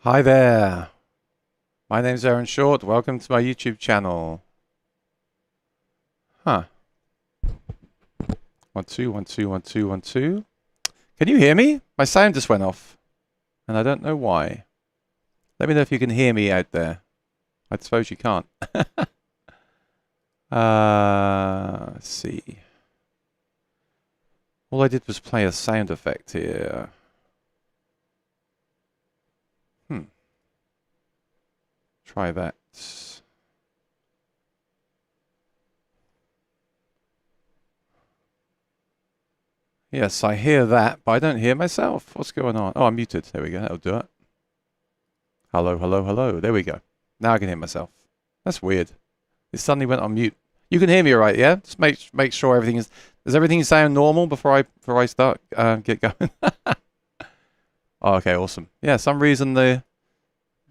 Hi there, my name's Aaron Short. Welcome to my YouTube channel. Huh. 1 2 1 2 1 2 1 2. Can you hear me? My sound just went off, and I don't know why. Let me know if you can hear me out there. I suppose you can't. Let's see. All I did was play a sound effect here. Try that. Yes, I hear that, but I don't hear myself. What's going on? Oh, I'm muted. There we go. That'll do it. Hello, hello, hello. There we go. Now I can hear myself. That's weird. It suddenly went on mute. You can hear me all right, yeah? Just make sure everything is... Does everything sound normal before I start get going? Oh, okay, awesome. Yeah, some reason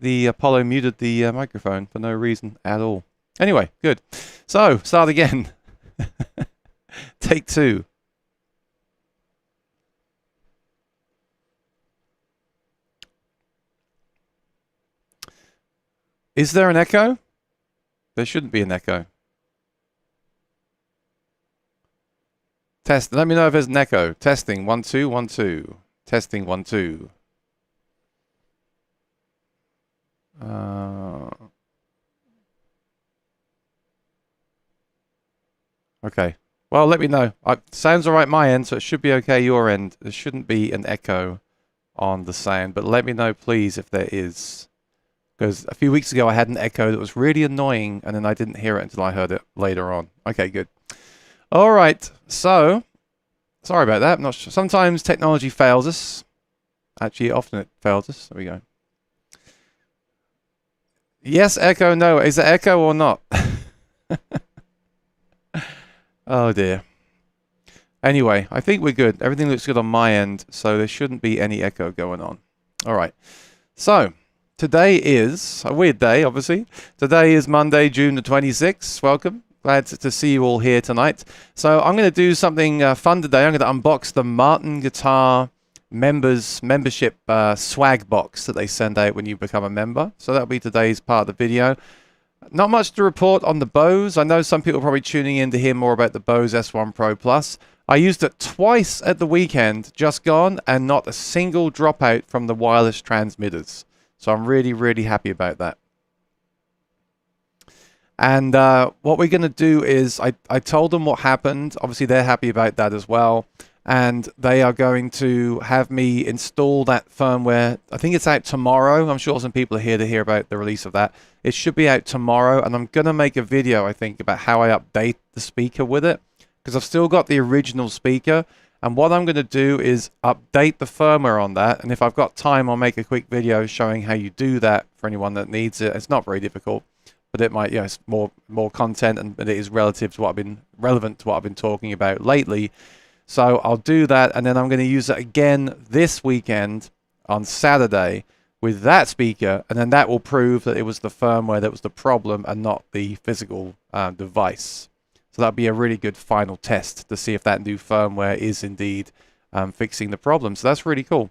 the Apollo muted the microphone for no reason at all. Anyway, good. So, start again. Take 2. Is there an echo? There shouldn't be an echo. Test. Let me know if there's an echo. Testing 1 2 1 2. Testing 1 2. Okay. Well, let me know. Sounds all right my end, so it should be okay your end. There shouldn't be an echo on the sound, but let me know, please, if there is. Because a few weeks ago I had an echo that was really annoying, and then I didn't hear it until I heard it later on. Okay, good. All right. So, sorry about that. I'm not sure. Sometimes technology fails us. Actually, often it fails us. There we go. Yes, echo, no. Is it echo or not? Oh dear. Anyway, I think we're good. Everything looks good on my end, so there shouldn't be any echo going on. All right. So, today is a weird day, obviously. Today is Monday, June the 26th. Welcome. Glad to see you all here tonight. So, I'm going to do something fun today. I'm going to unbox the Martin Guitar membership swag box that they send out when you become a member. So that'll be today's part of the video. Not much to report on the Bose. I know some people are probably tuning in to hear more about the Bose S1 Pro Plus. I used it twice at the weekend, just gone, and not a single dropout from the wireless transmitters. So I'm really, really happy about that. And what we're going to do is, I told them what happened. Obviously, they're happy about that as well. And they are going to have me install that firmware. I think it's out tomorrow. I'm sure some people are here to hear about the release of that. It should be out tomorrow. And I'm going to make a video, I think, about how I update the speaker with it. Because I've still got the original speaker. And what I'm going to do is update the firmware on that. And if I've got time, I'll make a quick video showing how you do that for anyone that needs it. It's not very difficult. But it might, it's more content, and it is relevant to what I've been talking about lately. So I'll do that, and then I'm going to use it again this weekend on Saturday with that speaker, and then that will prove that it was the firmware that was the problem and not the physical device. So that'll be a really good final test to see if that new firmware is indeed fixing the problem. So that's really cool.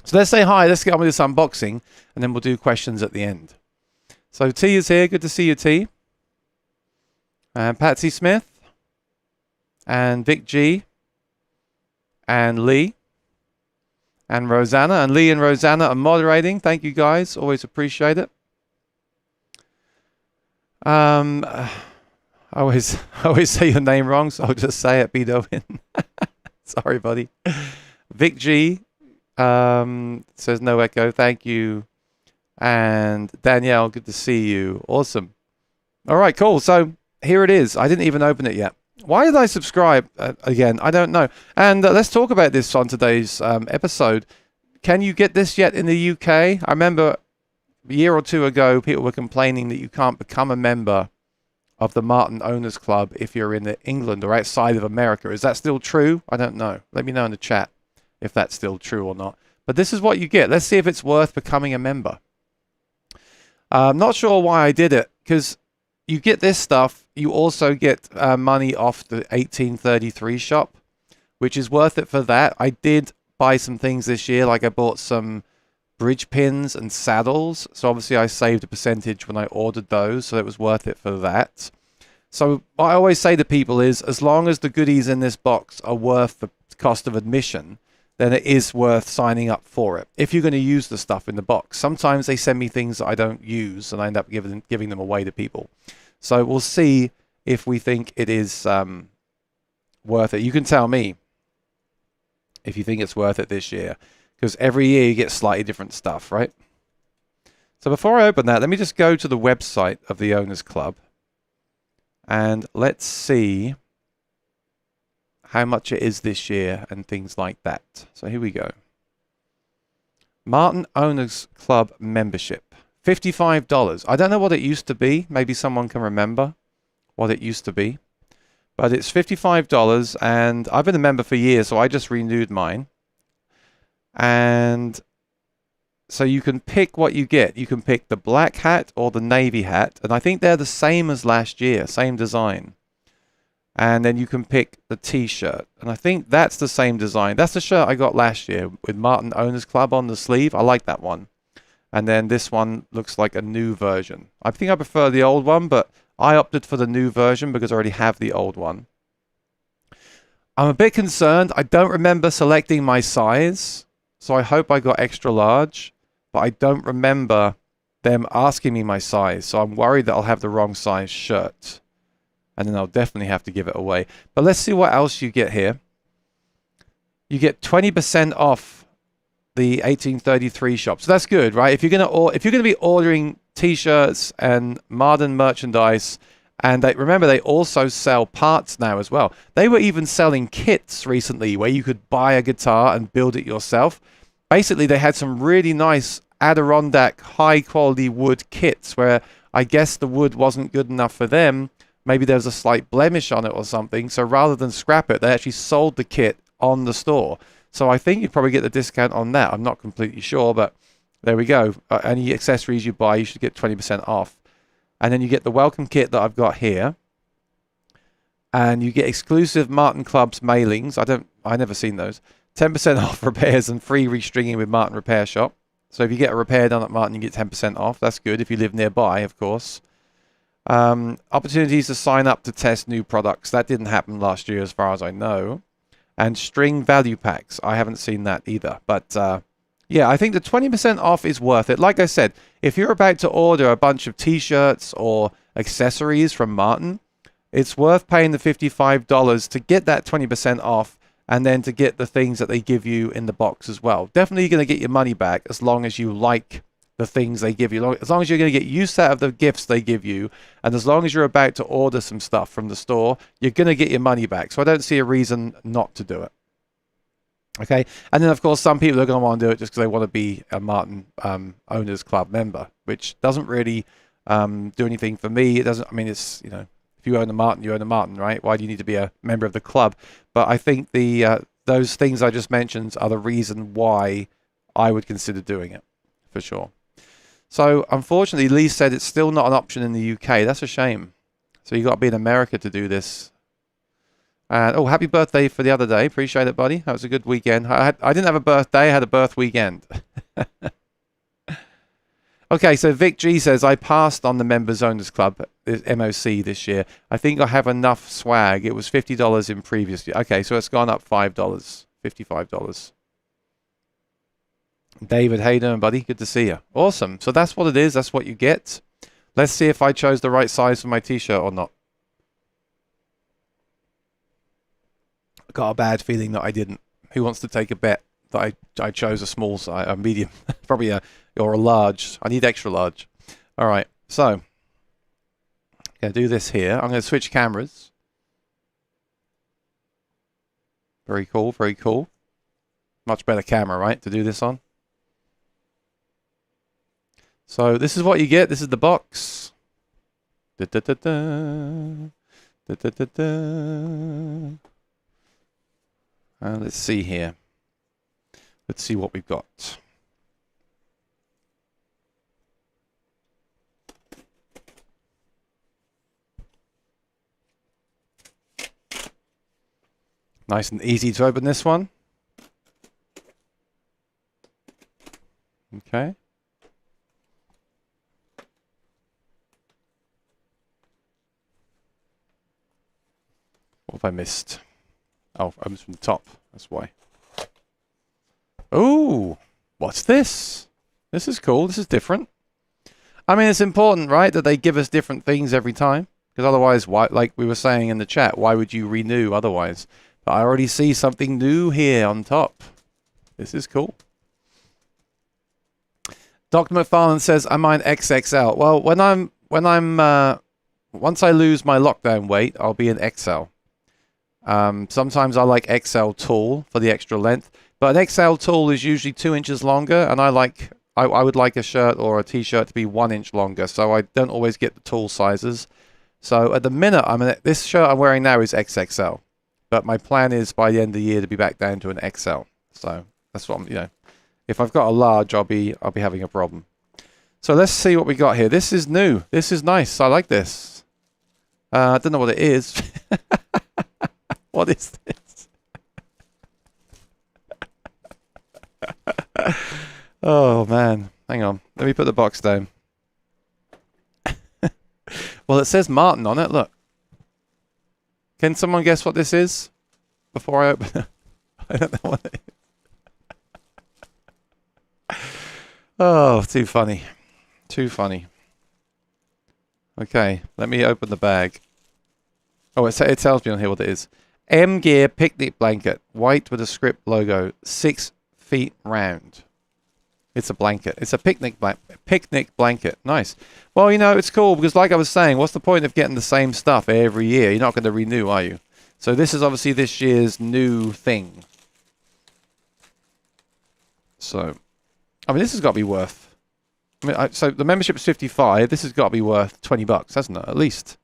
So let's say hi. Let's get on with this unboxing, and then we'll do questions at the end. So T is here. Good to see you, T. And Patsy Smith. And Vic G. And Lee. And Rosanna, and Lee and Rosanna are moderating. Thank you guys. Always appreciate it. I always say your name wrong, so I'll just say it, Beethoven. Sorry, buddy. Vic G says no echo. Thank you. And Danielle, good to see you. Awesome. All right, cool. So here it is. I didn't even open it yet. Why did I subscribe again? I don't know. And let's talk about this on today's episode. Can you get this yet in the UK? I remember a year or two ago, people were complaining that you can't become a member of the Martin Owners Club if you're in England or outside of America. Is that still true? I don't know. Let me know in the chat if that's still true or not. But this is what you get. Let's see if it's worth becoming a member. I'm not sure why I did it, because you get this stuff. You also get money off the 1833 shop, which is worth it for that. I did buy some things this year, like I bought some bridge pins and saddles. So obviously I saved a percentage when I ordered those, so it was worth it for that. So what I always say to people is, as long as the goodies in this box are worth the cost of admission, then it is worth signing up for it, if you're going to use the stuff in the box. Sometimes they send me things that I don't use, and I end up giving them away to people. So we'll see if we think it is worth it. You can tell me if you think it's worth it this year, because every year you get slightly different stuff, right? So before I open that, let me just go to the website of the Owners Club, and let's see how much it is this year and things like that. So here we go. Martin Owners Club membership, $55. I don't know what it used to be. Maybe someone can remember what it used to be. But it's $55, and I've been a member for years, so I just renewed mine. And so you can pick what you get. You can pick the black hat or the navy hat, and I think they're the same as last year, same design. And then you can pick the t-shirt, and I think that's the same design. That's the shirt I got last year with Martin Owners Club on the sleeve. I like that one. And then this one looks like a new version. I think I prefer the old one, but I opted for the new version because I already have the old one. I'm a bit concerned. I don't remember selecting my size, so I hope I got extra large, but I don't remember them asking me my size, so I'm worried that I'll have the wrong size shirt. And then I'll definitely have to give it away. But let's see what else you get here. You get 20% off the 1833 shop. So that's good, right? If you're gonna be ordering t-shirts and modern merchandise, and remember they also sell parts now as well. They were even selling kits recently where you could buy a guitar and build it yourself. Basically, they had some really nice Adirondack high quality wood kits where I guess the wood wasn't good enough for them. Maybe there was a slight blemish on it or something. So rather than scrap it, they actually sold the kit on the store. So I think you'd probably get the discount on that. I'm not completely sure, but there we go. Any accessories you buy, you should get 20% off. And then you get the welcome kit that I've got here. And you get exclusive Martin Clubs mailings. I never seen those. 10% off repairs and free restringing with Martin Repair Shop. So if you get a repair done at Martin, you get 10% off. That's good if you live nearby, of course. Opportunities to sign up to test new products. That didn't happen last year as far as I know. And string value packs. I haven't seen that either. But yeah, I think the 20% off is worth it. Like I said, if you're about to order a bunch of t-shirts or accessories from Martin, it's worth paying the $55 to get that 20% off and then to get the things that they give you in the box as well. Definitely you're going to get your money back as long as you like the things they give you, as long as you're going to get use out of the gifts they give you, and as long as you're about to order some stuff from the store, you're going to get your money back. So I don't see a reason not to do it. Okay, and then of course some people are going to want to do it just because they want to be a Martin Owners Club member, which doesn't really do anything for me. It doesn't. I mean, it's, you know, if you own a Martin, you own a Martin, right? Why do you need to be a member of the club? But I think the those things I just mentioned are the reason why I would consider doing it, for sure. So unfortunately, Lee said it's still not an option in the UK. That's a shame. So you got to be in America to do this. And oh, happy birthday for the other day. Appreciate it, buddy. That was a good weekend. I didn't have a birthday. I had a birth weekend. Okay, so Vic G says, I passed on the Members Owners Club, MOC, this year. I think I have enough swag. It was $50 in previous year. Okay, so it's gone up $5, $55. David, how you doing, buddy? Good to see you. Awesome. So that's what it is. That's what you get. Let's see if I chose the right size for my t-shirt or not. I got a bad feeling that I didn't. Who wants to take a bet that I chose a small size, a medium, probably or a large. I need extra large. All right. So I'm going to do this here. I'm going to switch cameras. Very cool. Very cool. Much better camera, right, to do this on. So this is what you get. This is the box. Da, da, da, da. Da, da, da, da. Let's see here. Let's see what we've got. Nice and easy to open this one. Okay. What have I missed? Oh, I was from the top. That's why. Oh, what's this? This is cool. This is different. I mean, it's important, right, that they give us different things every time. Because otherwise, why, like we were saying in the chat, why would you renew otherwise? But I already see something new here on top. This is cool. Dr. McFarlane says, I mine XXL. Well, once I lose my lockdown weight, I'll be an XL. Sometimes I like XL tall for the extra length, but an XL tall is usually 2 inches longer, and I would like a shirt or a t-shirt to be 1 inch longer, so I don't always get the tall sizes. So at the minute, this shirt I'm wearing now is XXL, but my plan is by the end of the year to be back down to an XL. So that's what I'm, if I've got a large, I'll be having a problem. So let's see what we got here. This is new. This is nice. I like this. I don't know what it is. What is this? Oh, man. Hang on. Let me put the box down. Well, it says Martin on it. Look. Can someone guess what this is before I open it? I don't know what it is. Oh, too funny. Too funny. Okay. Let me open the bag. Oh, it tells me on here what it is. M Gear picnic blanket, white with a script logo, 6 feet round. It's a blanket. It's a picnic blanket. Nice. Well, it's cool because like I was saying, what's the point of getting the same stuff every year? You're not going to renew, are you? So this is obviously this year's new thing. So, I mean, this has got to be worth. So the membership is 55. This has got to be worth $20, hasn't it? At least.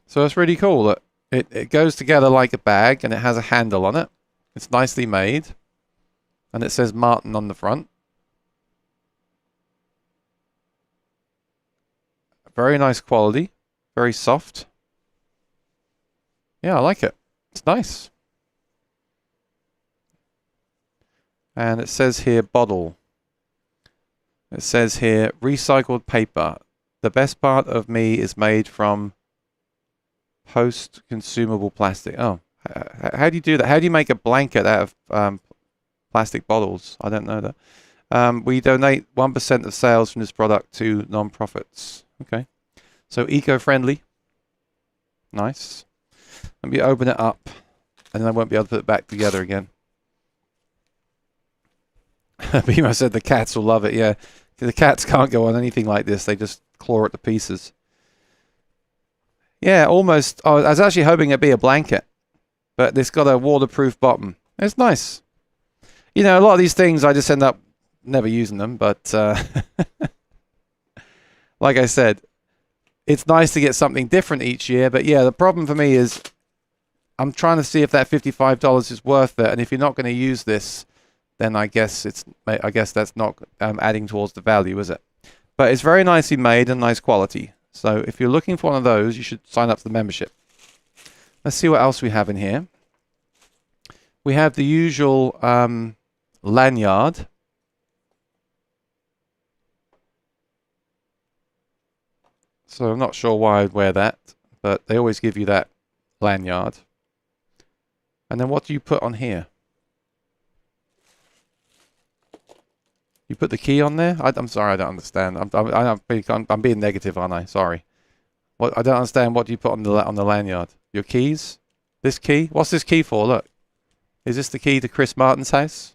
So it's really cool that it goes together like a bag and it has a handle on it. It's nicely made. And it says Martin on the front. Very nice quality. Very soft. Yeah, I like it. It's nice. And it says here bottle. It says here recycled paper. The best part of me is made from post-consumable plastic. Oh, how do you do that? How do you make a blanket out of plastic bottles? I don't know that. We donate 1% of sales from this product to non-profits. Okay. So eco-friendly. Nice. Let me open it up, and then I won't be able to put it back together again. Bimo said the cats will love it. Yeah. The cats can't go on anything like this. They just claw it to pieces. Yeah, almost. Oh, I was actually hoping it'd be a blanket, but it's got a waterproof bottom. It's nice. A lot of these things I just end up never using them, but like I said, it's nice to get something different each year. But yeah, the problem for me is I'm trying to see if that $55 is worth it, and if you're not going to use this, then I guess that's not adding towards the value, is it? But it's very nicely made and nice quality. So if you're looking for one of those, you should sign up for the membership. Let's see what else we have in here. We have the usual lanyard. So I'm not sure why I'd wear that, but they always give you that lanyard. And then what do you put on here? You put the key on there? I'm sorry, I don't understand. I'm being negative, aren't I? Sorry. What? I don't understand. What do you put on the lanyard? Your keys? This key? What's this key for? Look. Is this the key to Chris Martin's house?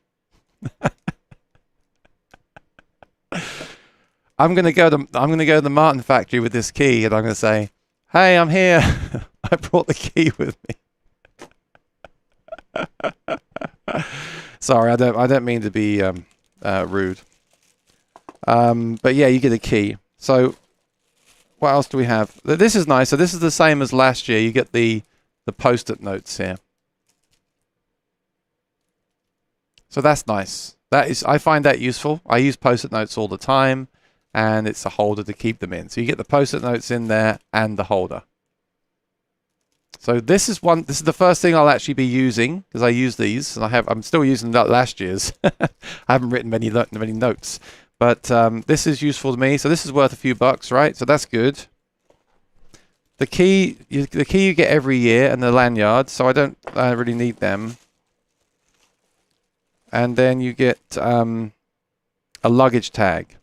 I'm gonna go to the Martin factory with this key, and I'm gonna say, "Hey, I'm here. I brought the key with me." Sorry, I don't mean to be rude. But yeah, you get a key. So what else do we have? This is nice. So this is the same as last year. You get the post-it notes here. So that's nice. I find that useful. I use post-it notes all the time, and it's a holder to keep them in. So you get the post-it notes in there and the holder. So this is the first thing I'll actually be using, because I use these, and I'm still using that last year's. I haven't written many notes, but this is useful to me. So this is worth a few bucks, right? So that's good. The key you get every year, and the lanyard. So I don't really need them. And then you get a luggage tag,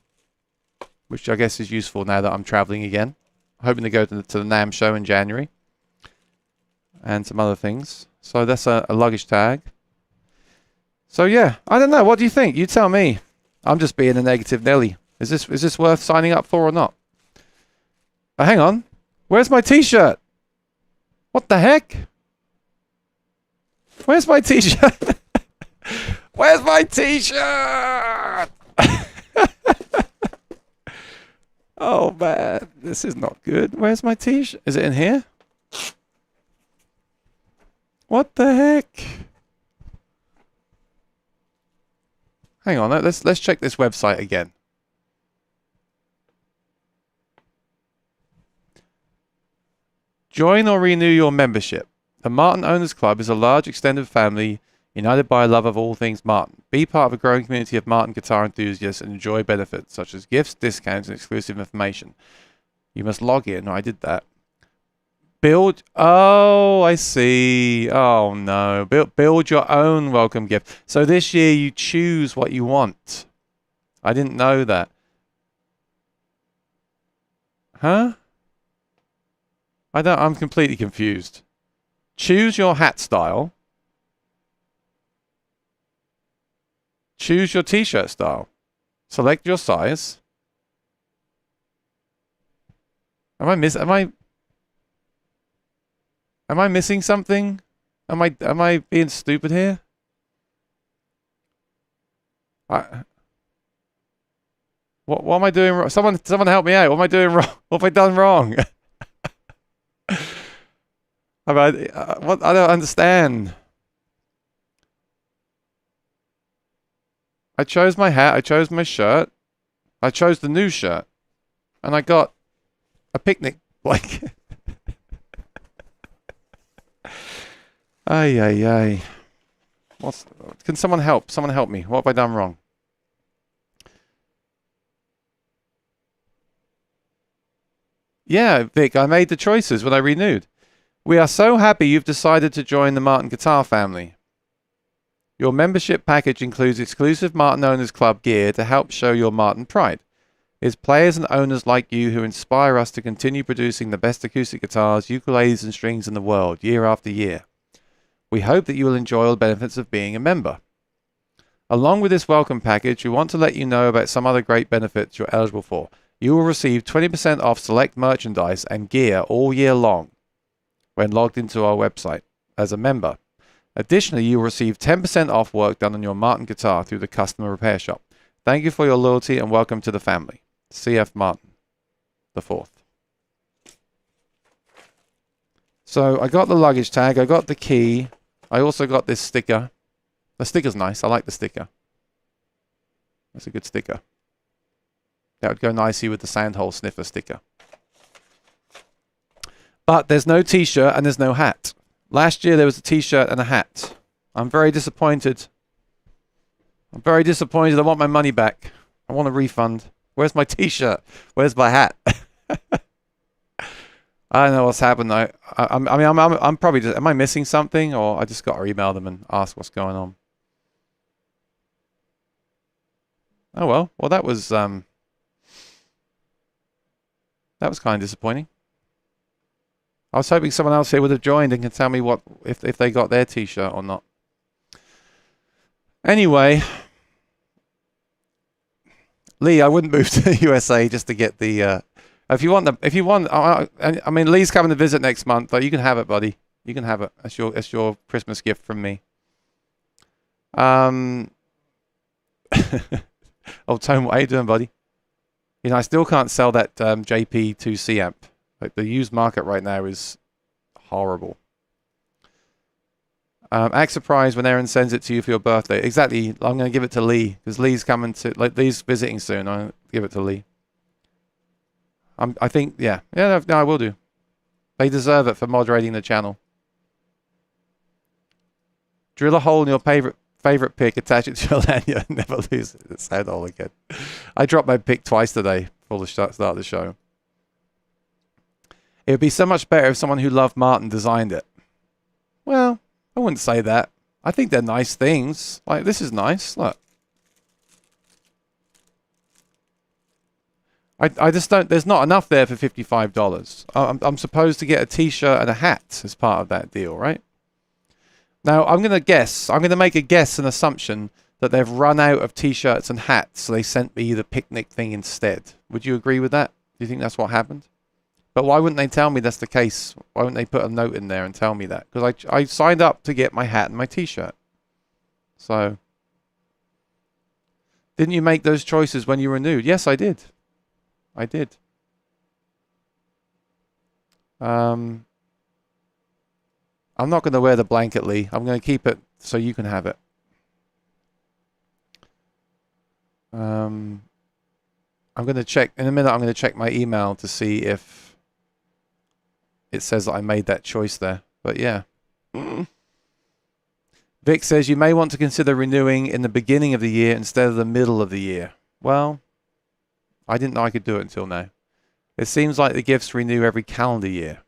which I guess is useful now that I'm traveling again. I'm hoping to go to the NAMM show in January. And some other things. So that's a luggage tag. So yeah, I don't know. What do you think? You tell me. I'm just being a negative Nelly. Is this worth signing up for or not? Hang on. Where's my t-shirt? What the heck? Where's my t-shirt? Where's my t-shirt? Oh man, this is not good. Where's my t-shirt? Is it in here? What the heck? Hang on, let's check this website again. Join or renew your membership. The Martin Owners Club is a large extended family united by a love of all things Martin. Be part of a growing community of Martin guitar enthusiasts and enjoy benefits such as gifts, discounts, and exclusive information. You must log in. I did that. Oh, I see. Oh no. Build your own welcome gift. So this year you choose what you want. I didn't know that. Huh? I'm completely confused. Choose your hat style. Choose your t-shirt style. Select your size. Am I missing something? Am I being stupid here? What am I doing wrong? Someone help me out. What am I doing wrong? What have I done wrong? What? I don't understand. I chose my hat. I chose my shirt. I chose the new shirt, and I got a picnic blanket. Ay, ay, ay. Can someone help? Someone help me. What have I done wrong? Yeah, Vic, I made the choices when I renewed. We are so happy you've decided to join the Martin Guitar family. Your membership package includes exclusive Martin Owners Club gear to help show your Martin pride. It's players and owners like you who inspire us to continue producing the best acoustic guitars, ukuleles, and strings in the world year after year. We hope that you will enjoy all the benefits of being a member. Along with this welcome package, we want to let you know about some other great benefits you're eligible for. You will receive 20% off select merchandise and gear all year long when logged into our website as a member. Additionally, you will receive 10% off work done on your Martin guitar through the customer repair shop. Thank you for your loyalty and welcome to the family. CF Martin, the 4th. So I got the luggage tag, I got the key, I also got this sticker. The sticker's nice, I like the sticker. That's a good sticker. That would go nicely with the sandhole sniffer sticker. But there's no t-shirt and there's no hat. Last year there was a t-shirt and a hat. I'm very disappointed. I'm very disappointed. I want my money back. I want a refund. Where's my t-shirt? Where's my hat? I don't know what's happened. I'm probably just, am I missing something, or I just got to email them and ask what's going on? Oh well. Well, that was kind of disappointing. I was hoping someone else here would have joined and can tell me what if they got their T-shirt or not. Anyway, Lee, I wouldn't move to the USA just to get the. If you want, I mean, Lee's coming to visit next month, but you can have it, buddy. You can have it. That's your Christmas gift from me. Oh, Tone, what are you doing, buddy? You know, I still can't sell that JP2C amp. Like, the used market right now is horrible. Act surprised when Aaron sends it to you for your birthday. Exactly. I'm going to give it to Lee because Lee's coming to. Like, Lee's visiting soon. I'll give it to Lee. I think, yeah, no, I will do. They deserve it for moderating the channel. Drill a hole in your favorite pick, attach it to your lanyard, and never lose it. It's that all again. I dropped my pick twice today before the start of the show. It would be so much better if someone who loved Martin designed it. Well, I wouldn't say that. I think they're nice things. Like, this is nice. Look. I just don't. There's not enough there for $55. I'm supposed to get a T-shirt and a hat as part of that deal, right? Now I'm gonna guess. I'm gonna make a guess, an assumption that they've run out of T-shirts and hats, so they sent me the picnic thing instead. Would you agree with that? Do you think that's what happened? But why wouldn't they tell me that's the case? Why wouldn't they put a note in there and tell me that? Because I signed up to get my hat and my T-shirt. So didn't you make those choices when you renewed? Yes, I did. I did. I'm not going to wear the blanket, Lee. I'm going to keep it so you can have it. I'm going to check in a minute. I'm going to check my email to see if it says that I made that choice there. But yeah. Vic says you may want to consider renewing in the beginning of the year instead of the middle of the year. Well, I didn't know I could do it until now. It seems like the gifts renew every calendar year.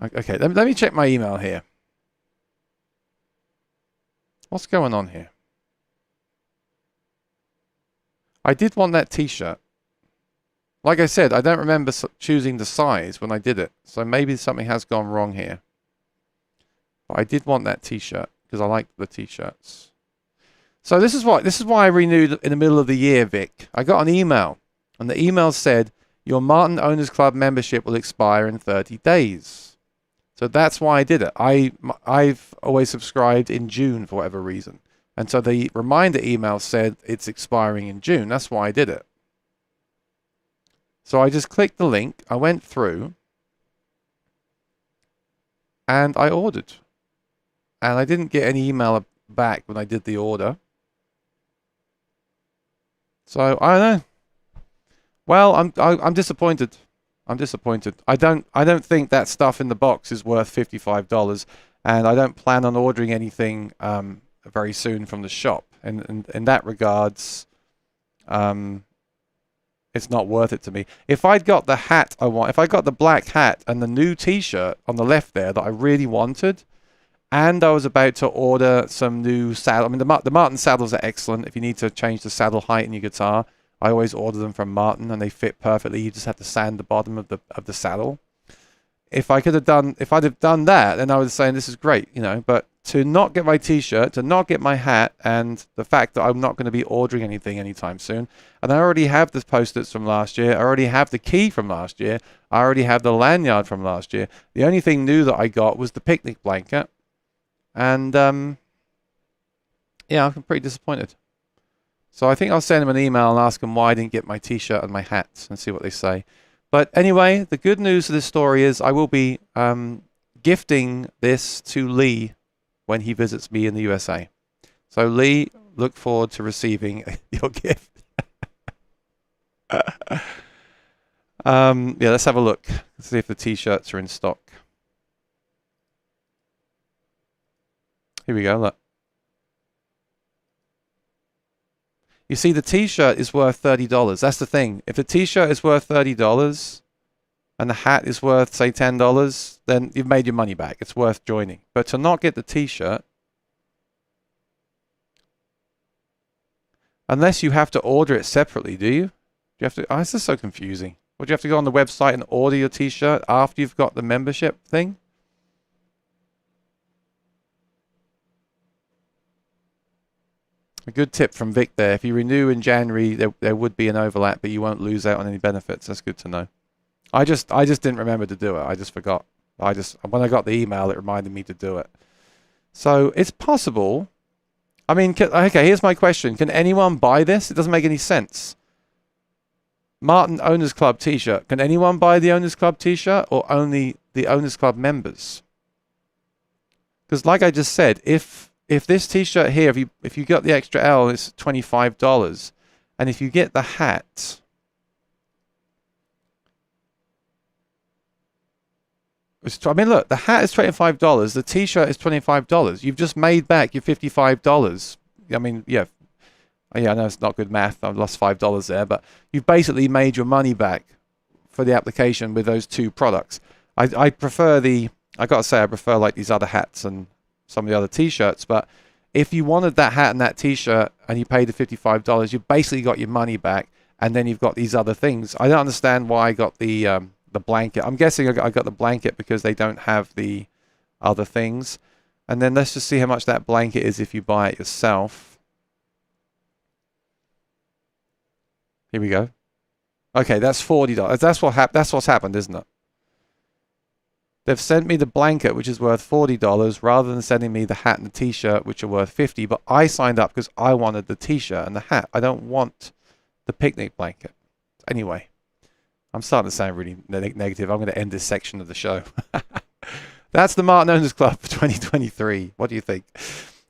Okay, let me check my email here. What's going on here? I did want that T-shirt. Like I said, I don't remember choosing the size when I did it. So maybe something has gone wrong here. But I did want that T-shirt because I like the T-shirts. So this is why I renewed in the middle of the year, Vic. I got an email, and the email said, your Martin Owners Club membership will expire in 30 days. So that's why I did it. I've always subscribed in June for whatever reason. And so the reminder email said it's expiring in June. That's why I did it. So I just clicked the link. I went through. And I ordered. And I didn't get any email back when I did the order. So I don't know. Well, I'm disappointed. I'm disappointed. I don't think that stuff in the box is worth $55, and I don't plan on ordering anything very soon from the shop. And in that regards, it's not worth it to me. If I'd got the hat I want, if I got the black hat and the new T-shirt on the left there that I really wanted, and I was about to order some new saddle. I mean, the Martin saddles are excellent. If you need to change the saddle height in your guitar, I always order them from Martin, and they fit perfectly. You just have to sand the bottom of the saddle. If I'd have done that, then I was saying this is great, you know. But to not get my T-shirt, to not get my hat, and the fact that I'm not going to be ordering anything anytime soon, and I already have the Post-its from last year. I already have the key from last year. I already have the lanyard from last year. The only thing new that I got was the picnic blanket. And, yeah, I'm pretty disappointed. So I think I'll send them an email and ask them why I didn't get my T-shirt and my hat and see what they say. But anyway, the good news of this story is I will be gifting this to Lee when he visits me in the USA. So Lee, look forward to receiving your gift. Yeah, let's have a look. Let's see if the T-shirts are in stock. Here we go, look. You see, the T-shirt is worth $30. That's the thing. If the T-shirt is worth $30 and the hat is worth, say, $10, then you've made your money back. It's worth joining. But to not get the T-shirt, Unless you have to order it separately, do you? Do you have to? Oh, this is so confusing. Would you have to go on the website and order your t-shirt after you've got the membership thing? A good tip from Vic there. If you renew in January, there would be an overlap, but you won't lose out on any benefits. That's good to know. I just didn't remember to do it. I just forgot. When I got the email, it reminded me to do it. So it's possible. I mean, okay, here's my question. Can anyone buy this? It doesn't make any sense. Martin Owners Club t-shirt. Can anyone buy the Owners Club t-shirt or only the Owners Club members? Because like I just said, if this t-shirt here, if you got the extra L, it's $25. And if you get the hat, I mean, look, the hat is $25. The t-shirt is $25. You've just made back your $55. I mean, yeah, I know it's not good math. I've lost $5 there, but you've basically made your money back for the application with those two products. I prefer I got to say, I prefer like these other hats and some of the other t-shirts, but if you wanted that hat and that t-shirt and you paid the $55, you basically got your money back, and then you've got these other things. I don't understand why I got the blanket. I'm guessing I got the blanket because they don't have the other things. And then let's just see how much that blanket is if you buy it yourself. Here we go. Okay, that's $40. That's what's happened, isn't it? They've sent me the blanket, which is worth $40, rather than sending me the hat and the t-shirt, which are worth $50. But I signed up because I wanted the t-shirt and the hat. I don't want the picnic blanket. Anyway, I'm starting to sound really negative. I'm going to end this section of the show. That's the Martin Owners Club for 2023. What do you think?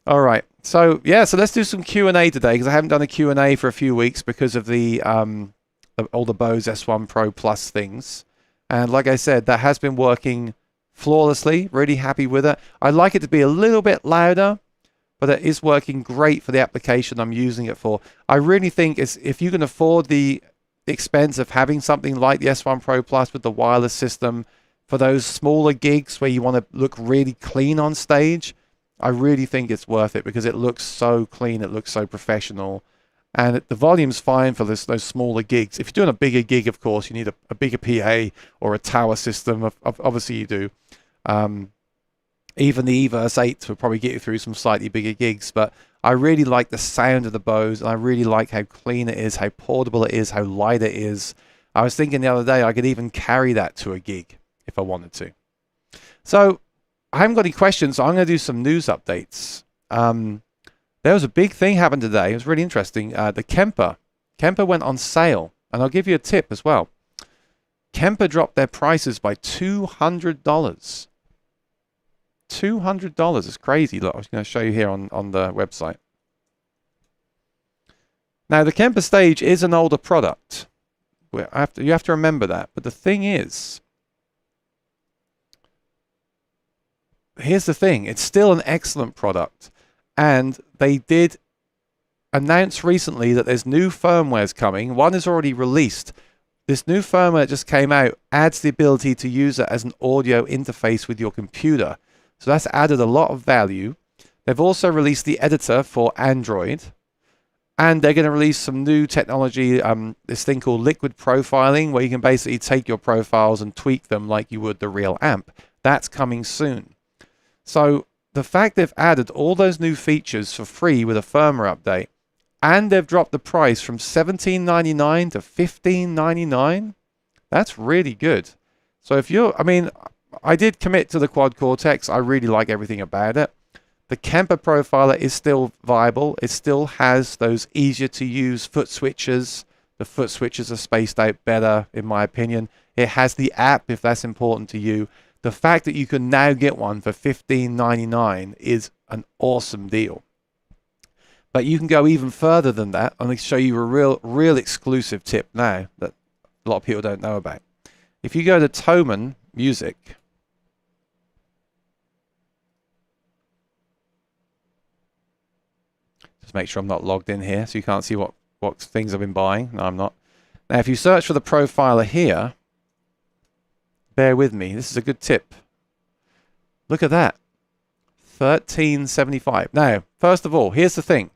All right. So, yeah, so let's do some Q&A today, because I haven't done a Q&A for a few weeks because of the all the Bose S1 Pro Plus things. And like I said, that has been working flawlessly. Really happy with it. I'd like it to be a little bit louder, but it is working great for the application I'm using it for. I really think if you can afford the expense of having something like the S1 Pro Plus with the wireless system for those smaller gigs where you want to look really clean on stage, I really think it's worth it because it looks so clean, it looks so professional, and the volume's fine for those smaller gigs. If you're doing a bigger gig, of course, you need a bigger PA or a tower system. Obviously you do. Even the eVerse 8 will probably get you through some slightly bigger gigs, but I really like the sound of the Bose, and I really like how clean it is, how portable it is, how light it is. I was thinking the other day I could even carry that to a gig if I wanted to. So I haven't got any questions, so I'm going to do some news updates. There was a big thing happened today. It was really interesting. The Kemper went on sale, and I'll give you a tip as well. Kemper dropped their prices by $200. $200 is crazy. Look, I was going to show you here on the website. Now, the Kemper Stage is an older product. You have to remember that. But the thing is, here's the thing. It's still an excellent product. And they did announce recently that there's new firmwares coming. One is already released. This new firmware that just came out adds the ability to use it as an audio interface with your computer. So that's added a lot of value. They've also released the editor for Android. And they're going to release some new technology, this thing called liquid profiling, where you can basically take your profiles and tweak them like you would the real amp. That's coming soon. So the fact they've added all those new features for free with a firmware update, and they've dropped the price from $17.99 to $15.99, that's really good. So if you're, I mean, I did commit to the Quad Cortex. I really like everything about it. The Kemper Profiler is still viable. It still has those easier to use foot switches. The foot switches are spaced out better, in my opinion. It has the app, if that's important to you. The fact that you can now get one for $15.99 is an awesome deal. But you can go even further than that. I'm going to show you a real exclusive tip now that a lot of people don't know about. If you go to Thomann Music, just make sure I'm not logged in here so you can't see what things I've been buying. No, I'm not. Now, if you search for the profiler here, bear with me. This is a good tip. Look at that. $13.75. Now, first of all, here's the thing.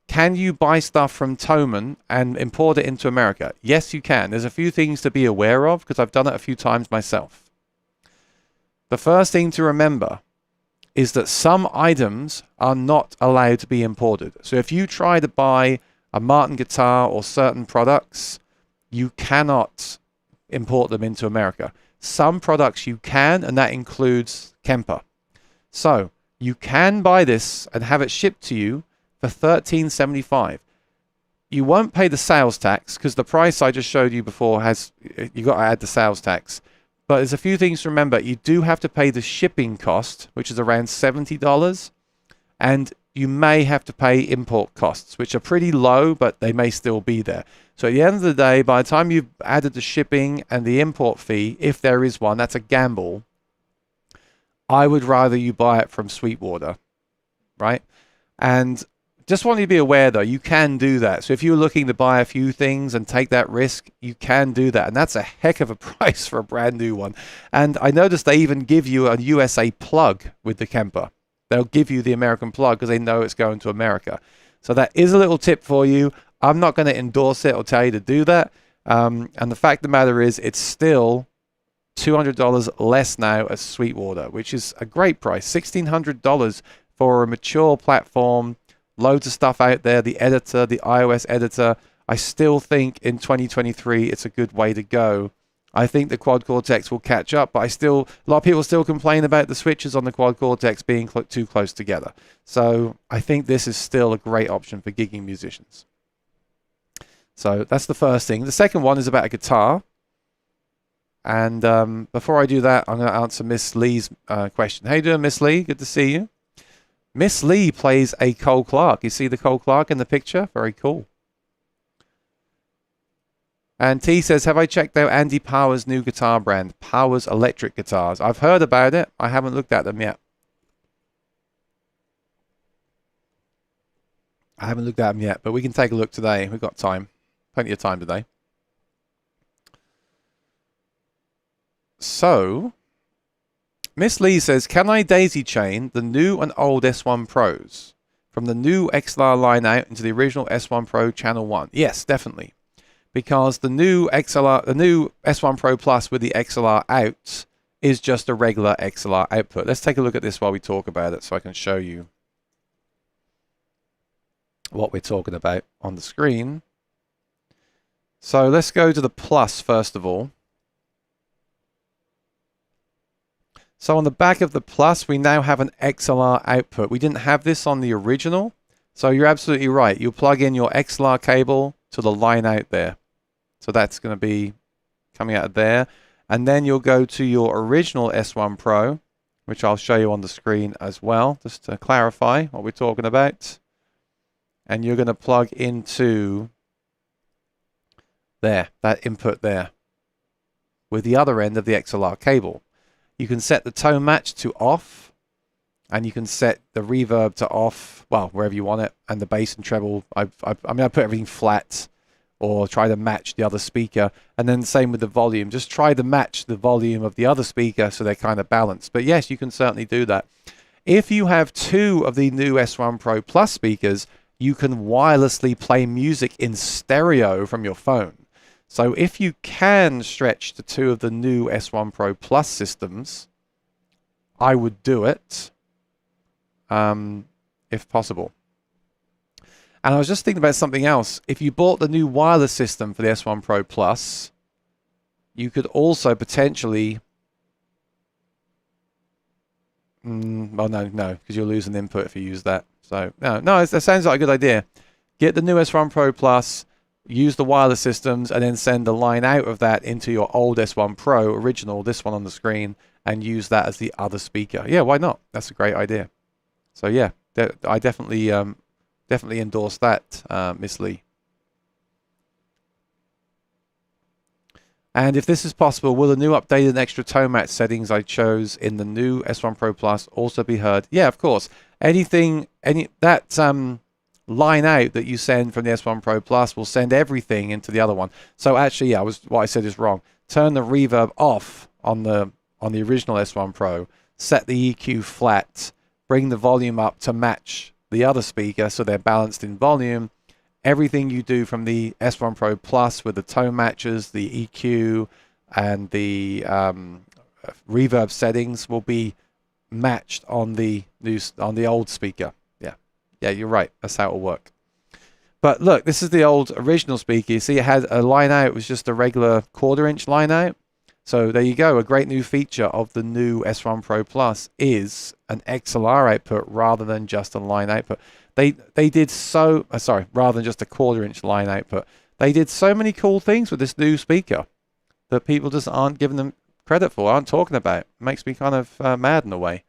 Can you buy stuff from Thomann and import it into America? Yes, you can. There's a few things to be aware of because I've done it a few times myself. The first thing to remember is that some items are not allowed to be imported. So if you try to buy a Martin guitar or certain products, you cannot import them into America. Some products you can, and that includes Kemper. So you can buy this and have it shipped to you for $13.75. You won't pay the sales tax because the price I just showed you before has, you got to add the sales tax. But there's a few things to remember. You do have to pay the shipping cost, which is around $70, and you may have to pay import costs, which are pretty low, but they may still be there. So at the end of the day, by the time you've added the shipping and the import fee, if there is one, that's a gamble. I would rather you buy it from Sweetwater, right? And just want you to be aware, though, you can do that. So if you're looking to buy a few things and take that risk, you can do that. And that's a heck of a price for a brand new one. And I noticed they even give you a USA plug with the Kemper. They'll give you the American plug because they know it's going to America. So that is a little tip for you. I'm not going to endorse it or tell you to do that. And the fact of the matter is, it's still $200 less now at Sweetwater, which is a great price. $1,600 for a mature platform. Loads of stuff out there, the editor, the iOS editor. I still think in 2023 it's a good way to go. I think the Quad Cortex will catch up, but a lot of people still complain about the switches on the Quad Cortex being too close together. So I think this is still a great option for gigging musicians. So that's the first thing. The second one is about a guitar. And before I do that, I'm going to answer Miss Lee's question. How you doing, Miss Lee? Good to see you. Miss Lee plays a Cole Clark. You see the Cole Clark in the picture? Very cool. And T says, have I checked out Andy Power's new guitar brand, Power's Electric Guitars? I've heard about it. I haven't looked at them yet. But we can take a look today. We've got time. Plenty of time today. So, Miss Lee says, can I daisy chain the new and old S1 Pros from the new XLR line out into the original S1 Pro channel 1? Yes, definitely. Because the new S1 Pro Plus with the XLR out is just a regular XLR output. Let's take a look at this while we talk about it so I can show you what we're talking about on the screen. So let's go to the Plus first of all. So on the back of the Plus, we now have an XLR output. We didn't have this on the original. So you're absolutely right. You plug in your XLR cable to the line out there. So that's going to be coming out of there. And then you'll go to your original S1 Pro, which I'll show you on the screen as well, just to clarify what we're talking about. And you're going to plug into there, that input there, with the other end of the XLR cable. You can set the tone match to off, and you can set the reverb to off, well, wherever you want it, and the bass and treble. I mean, I put everything flat or try to match the other speaker, and then the same with the volume. Just try to match the volume of the other speaker so they're kind of balanced. But yes, you can certainly do that. If you have two of the new S1 Pro Plus speakers, you can wirelessly play music in stereo from your phone. So if you can stretch to two of the new S1 Pro Plus systems, I would do it, if possible. And I was just thinking about something else. If you bought the new wireless system for the S1 Pro Plus, you could also potentially... well, no, because you'll lose an input if you use that. So, no, that sounds like a good idea. Get the new S1 Pro Plus, use the wireless systems, and then send the line out of that into your old S1 Pro original, this one on the screen, and use that as the other speaker. Yeah, why not? That's a great idea. So yeah, I definitely endorse that, Miss Lee. And if this is possible, will the new updated and extra tone match settings I chose in the new S1 Pro Plus also be heard? Yeah, of course. That line out that you send from the S1 Pro Plus will send everything into the other one. So actually, yeah, what I said is wrong. Turn the reverb off on the original S1 Pro. Set the EQ flat. Bring the volume up to match the other speaker, so they're balanced in volume. Everything you do from the S1 Pro Plus with the tone matches, the EQ, and the reverb settings will be matched on the old speaker. Yeah, you're right. That's how it'll work. But look, this is the old original speaker. You see, it had a line out. It was just a regular 1/4" line out. So there you go. A great new feature of the new S1 Pro Plus is an XLR output rather than just a line output. They did so, rather than just a 1/4" line output. They did so many cool things with this new speaker that people just aren't giving them credit for, aren't talking about. It makes me kind of mad in a way,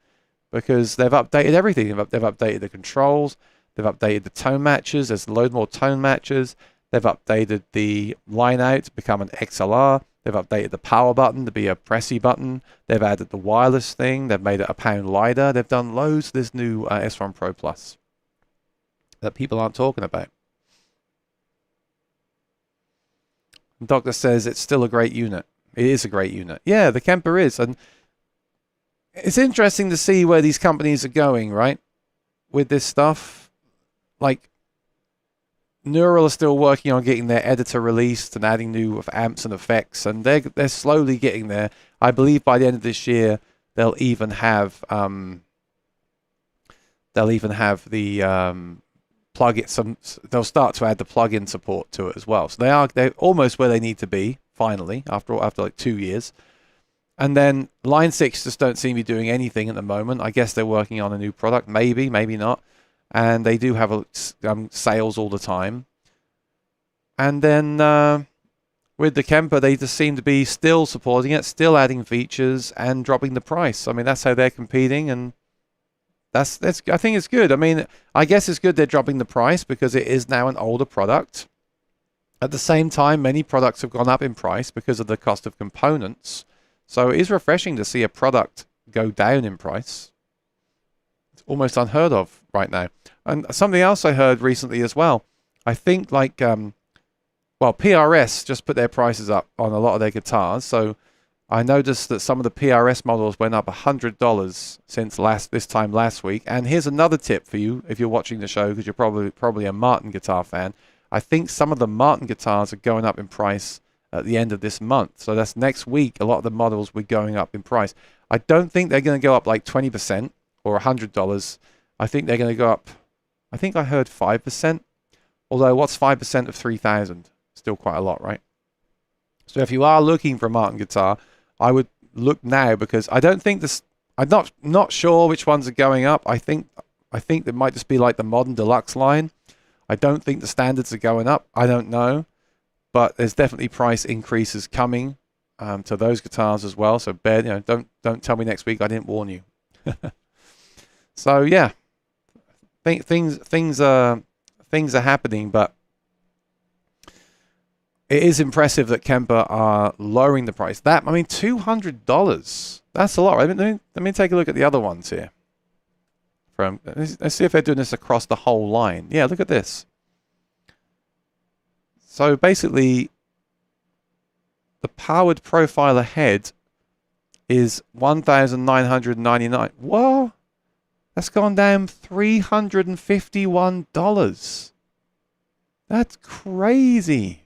because they've updated everything. They've updated the controls. They've updated the tone matches. There's a load more tone matches. They've updated the line out to become an XLR. They've updated the power button to be a pressy button. They've added the wireless thing. They've made it a pound lighter. They've done loads of this new S1 Pro Plus that people aren't talking about. The doctor says it's still a great unit. It is a great unit. Yeah, the Kemper is. And it's interesting to see where these companies are going, right? With this stuff. Like, Neural are still working on getting their editor released and adding new amps and effects, and they're slowly getting there. I believe by the end of this year they'll even have the plug-in. They'll start to add the plug-in support to it as well. So they're almost where they need to be finally after like 2 years. And then Line 6 just don't seem to be doing anything at the moment. I guess they're working on a new product, maybe not. And they do have sales all the time. And then with the Kemper, they just seem to be still supporting it, still adding features and dropping the price. I mean, that's how they're competing, and that's I think it's good. I mean, I guess it's good they're dropping the price because it is now an older product. At the same time, many products have gone up in price because of the cost of components. So it is refreshing to see a product go down in price. It's almost unheard of right now. And something else I heard recently as well. I think like, PRS just put their prices up on a lot of their guitars. So I noticed that some of the PRS models went up $100 since this time last week. And here's another tip for you if you're watching the show, because you're probably a Martin guitar fan. I think some of the Martin guitars are going up in price at the end of this month. So that's next week. A lot of the models were going up in price. I don't think they're going to go up like 20% or $100. I think they're going to go up, I think I heard 5%. Although what's 5% of 3,000? Still quite a lot, right? So if you are looking for a Martin guitar, I would look now, because I don't think this, I'm not sure which ones are going up. I think there might just be like the modern deluxe line. I don't think the standards are going up. I don't know. But there's definitely price increases coming to those guitars as well. So don't tell me next week I didn't warn you. So yeah, things are happening, but it is impressive that Kemper are lowering the price. $200. That's a lot, right? Let me take a look at the other ones here. Let's see if they're doing this across the whole line. Yeah, look at this. So basically, the powered profiler head is $1,999. Whoa! That's gone down $351. That's crazy.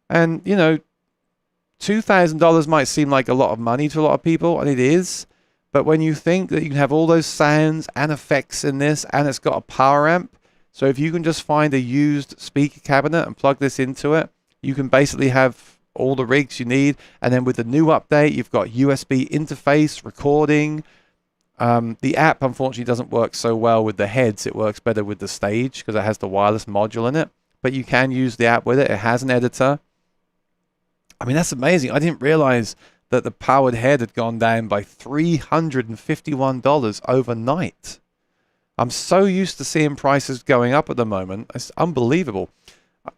And, $2,000 might seem like a lot of money to a lot of people, and it is. But when you think that you can have all those sounds and effects in this, and it's got a power amp, so if you can just find a used speaker cabinet and plug this into it, you can basically have all the rigs you need. And then with the new update, you've got USB interface, recording. The app, unfortunately, doesn't work so well with the heads. It works better with the stage because it has the wireless module in it. But you can use the app with it. It has an editor. I mean, that's amazing. I didn't realize that the powered head had gone down by $351 overnight. I'm so used to seeing prices going up at the moment. It's unbelievable.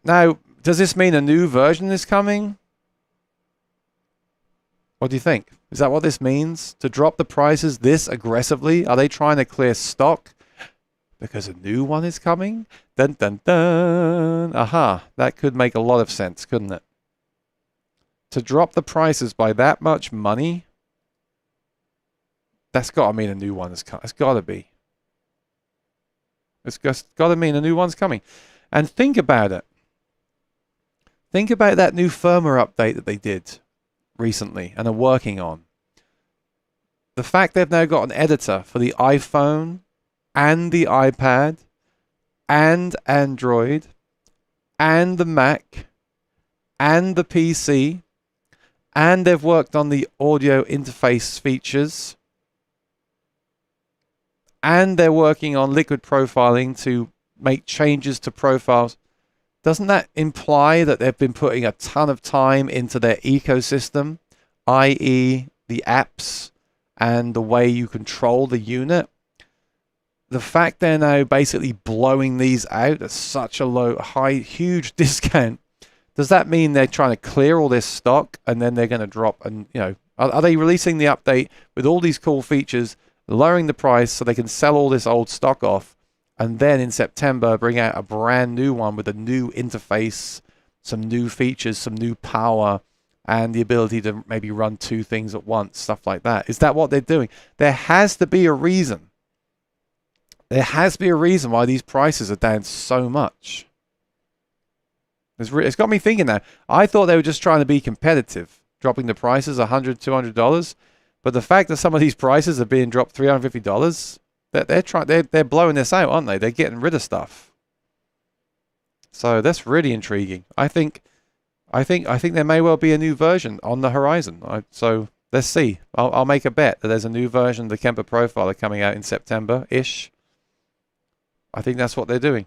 Now, does this mean a new version is coming? What do you think? Is that what this means? To drop the prices this aggressively? Are they trying to clear stock because a new one is coming? Dun, dun, dun. Aha. That could make a lot of sense, couldn't it? To drop the prices by that much money? That's got to mean a new one is coming. It's got to be. It's just got to mean a new one's coming. And think about it. Think about that new firmware update that they did recently and are working on. The fact they've now got an editor for the iPhone and the iPad and Android and the Mac and the PC, and they've worked on the audio interface features, and they're working on liquid profiling to make changes to profiles. Doesn't that imply that they've been putting a ton of time into their ecosystem, i.e. the apps and the way you control the unit? The fact they're now basically blowing these out at such a huge discount, does that mean they're trying to clear all this stock and then they're going to drop? And are they releasing the update with all these cool features, lowering the price so they can sell all this old stock off, and then in September bring out a brand new one with a new interface, some new features, some new power, and the ability to maybe run two things at once, stuff like that? Is that what they're doing? There has to be a reason. There has to be a reason why these prices are down so much. It's got me thinking now. I thought they were just trying to be competitive, dropping the prices $100, $200. But the fact that some of these prices are being dropped $350, they're blowing this out, aren't they? They're getting rid of stuff. So that's really intriguing. I think there may well be a new version on the horizon. So let's see. I'll make a bet that there's a new version of the Kemper Profiler coming out in September-ish. I think that's what they're doing.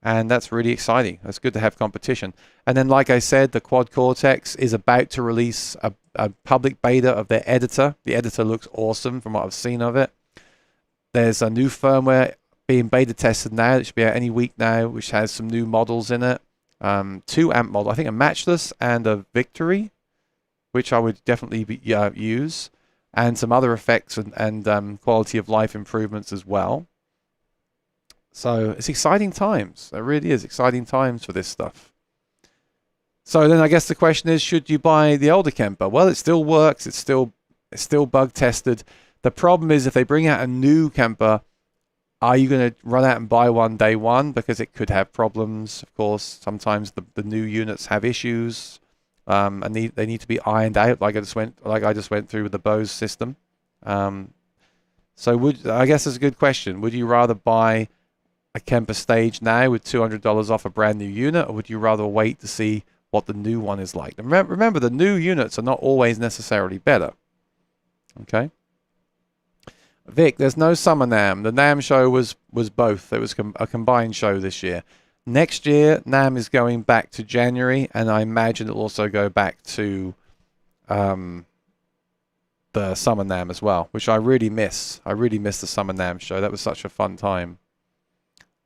And that's really exciting. It's good to have competition. And then, like I said, the Quad Cortex is about to release a public beta of their editor. The editor looks awesome from what I've seen of it. There's a new firmware being beta tested now. It should be out any week now, which has some new models in it. 2 amp models. I think a Matchless and a Victory, which I would definitely use. And some other effects and quality of life improvements as well. So it's exciting times. It really is exciting times for this stuff. So then I guess the question is, should you buy the older Kemper? Well, it still works. It's still bug tested. The problem is if they bring out a new Kemper, are you going to run out and buy one day one? Because it could have problems. Of course, sometimes the new units have issues, and they need to be ironed out, like I just went through with the Bose system. So I guess it's a good question. Would you rather buy a Kemper Stage now with $200 off a brand new unit, or would you rather wait to see what the new one is like? And remember, the new units are not always necessarily better. Okay. Vic, there's no summer NAMM. The NAMM show was both. It was a combined show this year. Next year, NAMM is going back to January, and I imagine it'll also go back to the summer NAMM as well, which I really miss. I really miss the summer NAMM show. That was such a fun time.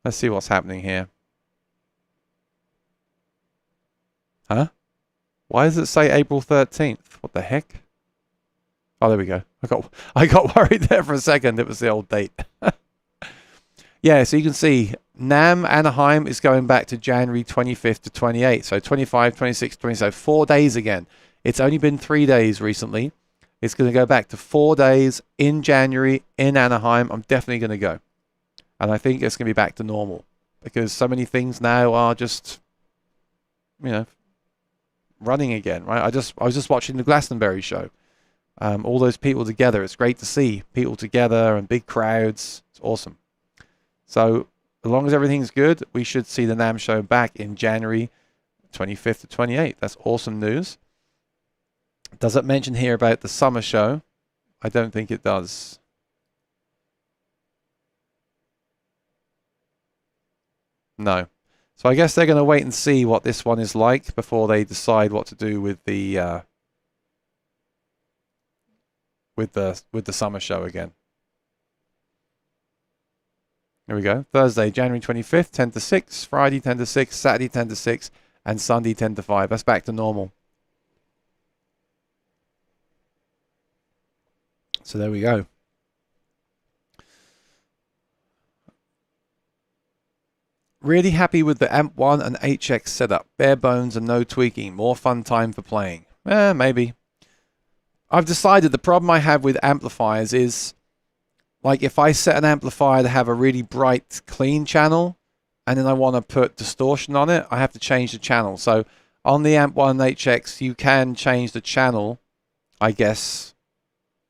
Let's see what's happening here. Huh? Why does it say April 13th? What the heck? Oh, there we go. I got worried there for a second. It was the old date. Yeah, so you can see NAMM Anaheim is going back to January 25th to 28th. So 25, 26, 27. 4 days again. It's only been 3 days recently. It's going to go back to 4 days in January in Anaheim. I'm definitely going to go. And I think it's going to be back to normal, because so many things now are just, running again, right? I was just watching the Glastonbury show. All those people together. It's great to see people together and big crowds. It's awesome. So as long as everything's good, we should see the NAMM show back in January 25th to 28th. That's awesome news. Does it mention here about the summer show? I don't think it does. No. So I guess they're going to wait and see what this one is like before they decide what to do with the summer show again. Here we go. Thursday, January 25th, 10 to 6. Friday, 10 to 6. Saturday, 10 to 6. And Sunday, 10 to 5. That's back to normal. So there we go. Really happy with the AMP1 and HX setup. Bare bones and no tweaking. More fun time for playing. Maybe. I've decided the problem I have with amplifiers is like if I set an amplifier to have a really bright, clean channel, and then I want to put distortion on it, I have to change the channel. So on the Amp1 HX, you can change the channel, I guess,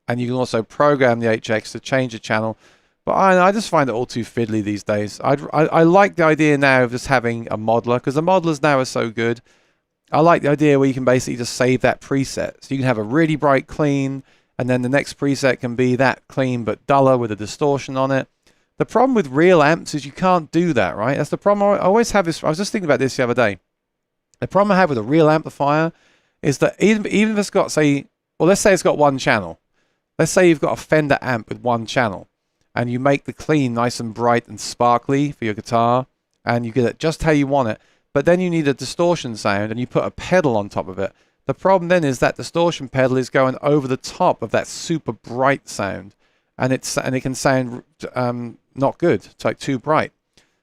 and you can also program the HX to change the channel. But I just find it all too fiddly these days. I like the idea now of just having a modeler, because the modelers now are so good. I like the idea where you can basically just save that preset. So you can have a really bright clean, and then the next preset can be that clean but duller with a distortion on it. The problem with real amps is you can't do that, right? That's the problem. I always have this. I was just thinking about this the other day. The problem I have with a real amplifier is that even if it's got, say, well, let's say it's got one channel. Let's say you've got a Fender amp with one channel, and you make the clean nice and bright and sparkly for your guitar, and you get it just how you want it. But then you need a distortion sound, and you put a pedal on top of it. The problem then is that distortion pedal is going over the top of that super bright sound, and it can sound not good. It's like too bright.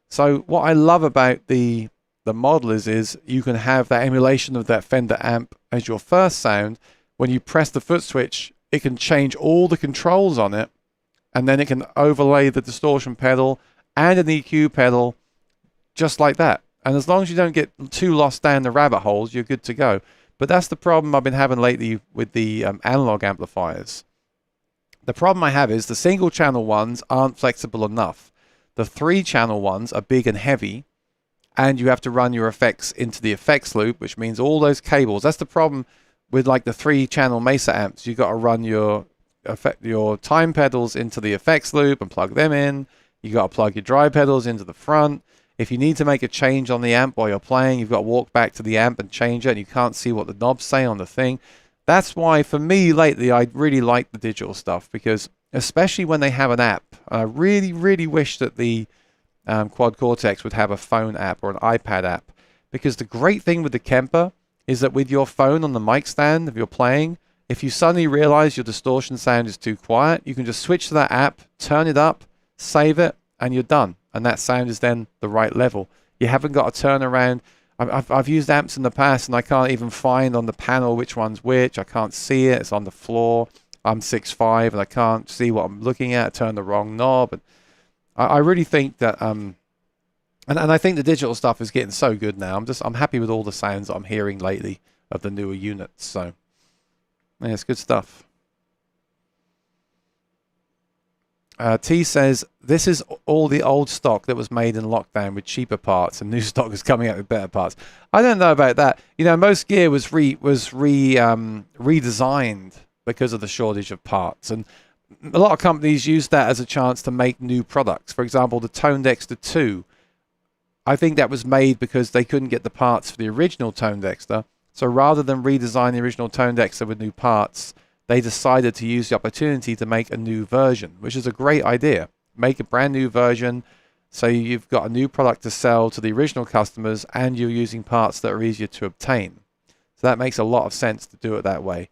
So what I love about the modelers is you can have that emulation of that Fender amp as your first sound. When you press the foot switch, it can change all the controls on it, and then it can overlay the distortion pedal and an EQ pedal just like that. And as long as you don't get too lost down the rabbit holes, you're good to go. But that's the problem I've been having lately with the analog amplifiers. The problem I have is the single channel ones aren't flexible enough. The 3-channel ones are big and heavy, and you have to run your effects into the effects loop, which means all those cables. That's the problem with like the 3-channel Mesa amps. You've got to run your time pedals into the effects loop and plug them in. You got to plug your dry pedals into the front. If you need to make a change on the amp while you're playing, you've got to walk back to the amp and change it, and you can't see what the knobs say on the thing. That's why, for me, lately, I really like the digital stuff, because especially when they have an app, I really, really wish that the Quad Cortex would have a phone app or an iPad app, because the great thing with the Kemper is that with your phone on the mic stand, if you're playing, if you suddenly realize your distortion sound is too quiet, you can just switch to that app, turn it up, save it, and you're done. And that sound is then the right level. You haven't got to turn around. I've used amps in the past, and I can't even find on the panel which one's which. I can't see it. It's on the floor. I'm 6'5", and I can't see what I'm looking at. I turn the wrong knob. And I really think that, and I think the digital stuff is getting so good now. I'm happy with all the sounds that I'm hearing lately of the newer units. So, yeah, it's good stuff. T says, this is all the old stock that was made in lockdown with cheaper parts, and new stock is coming out with better parts. I don't know about that. You know, most gear was redesigned because of the shortage of parts, and a lot of companies use that as a chance to make new products. For example, the Tone Dexter 2, I think that was made because they couldn't get the parts for the original Tone Dexter. So rather than redesign the original Tone Dexter with new parts, they decided to use the opportunity to make a new version, which is a great idea. Make a brand new version so you've got a new product to sell to the original customers, and you're using parts that are easier to obtain. So that makes a lot of sense to do it that way.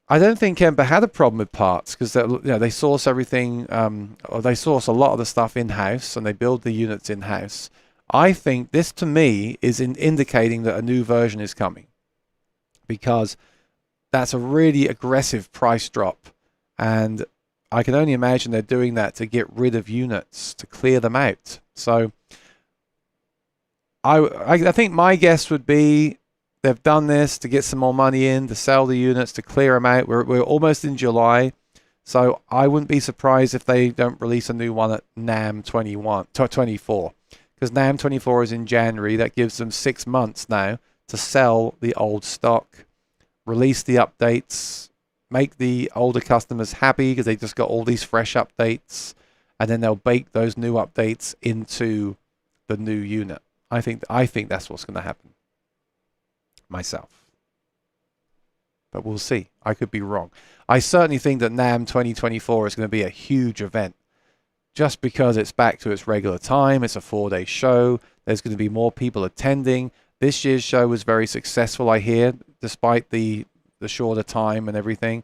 I don't think Kemper had a problem with parts, because they source everything, or they source a lot of the stuff in-house, and they build the units in-house. I think this, to me, is indicating that a new version is coming, because that's a really aggressive price drop, and I can only imagine they're doing that to get rid of units, to clear them out. So I think my guess would be they've done this to get some more money in, to sell the units, to clear them out. We're almost in July, so I wouldn't be surprised if they don't release a new one at NAMM 24, because NAMM 24 is in January. That gives them 6 months now to sell the old stock, release the updates, make the older customers happy because they just got all these fresh updates, and then they'll bake those new updates into the new unit. I think that's what's going to happen myself. But we'll see. I could be wrong. I certainly think that NAMM 2024 is going to be a huge event, just because it's back to its regular time. It's a 4-day show. There's going to be more people attending. This year's show was very successful, I hear, despite the shorter time and everything.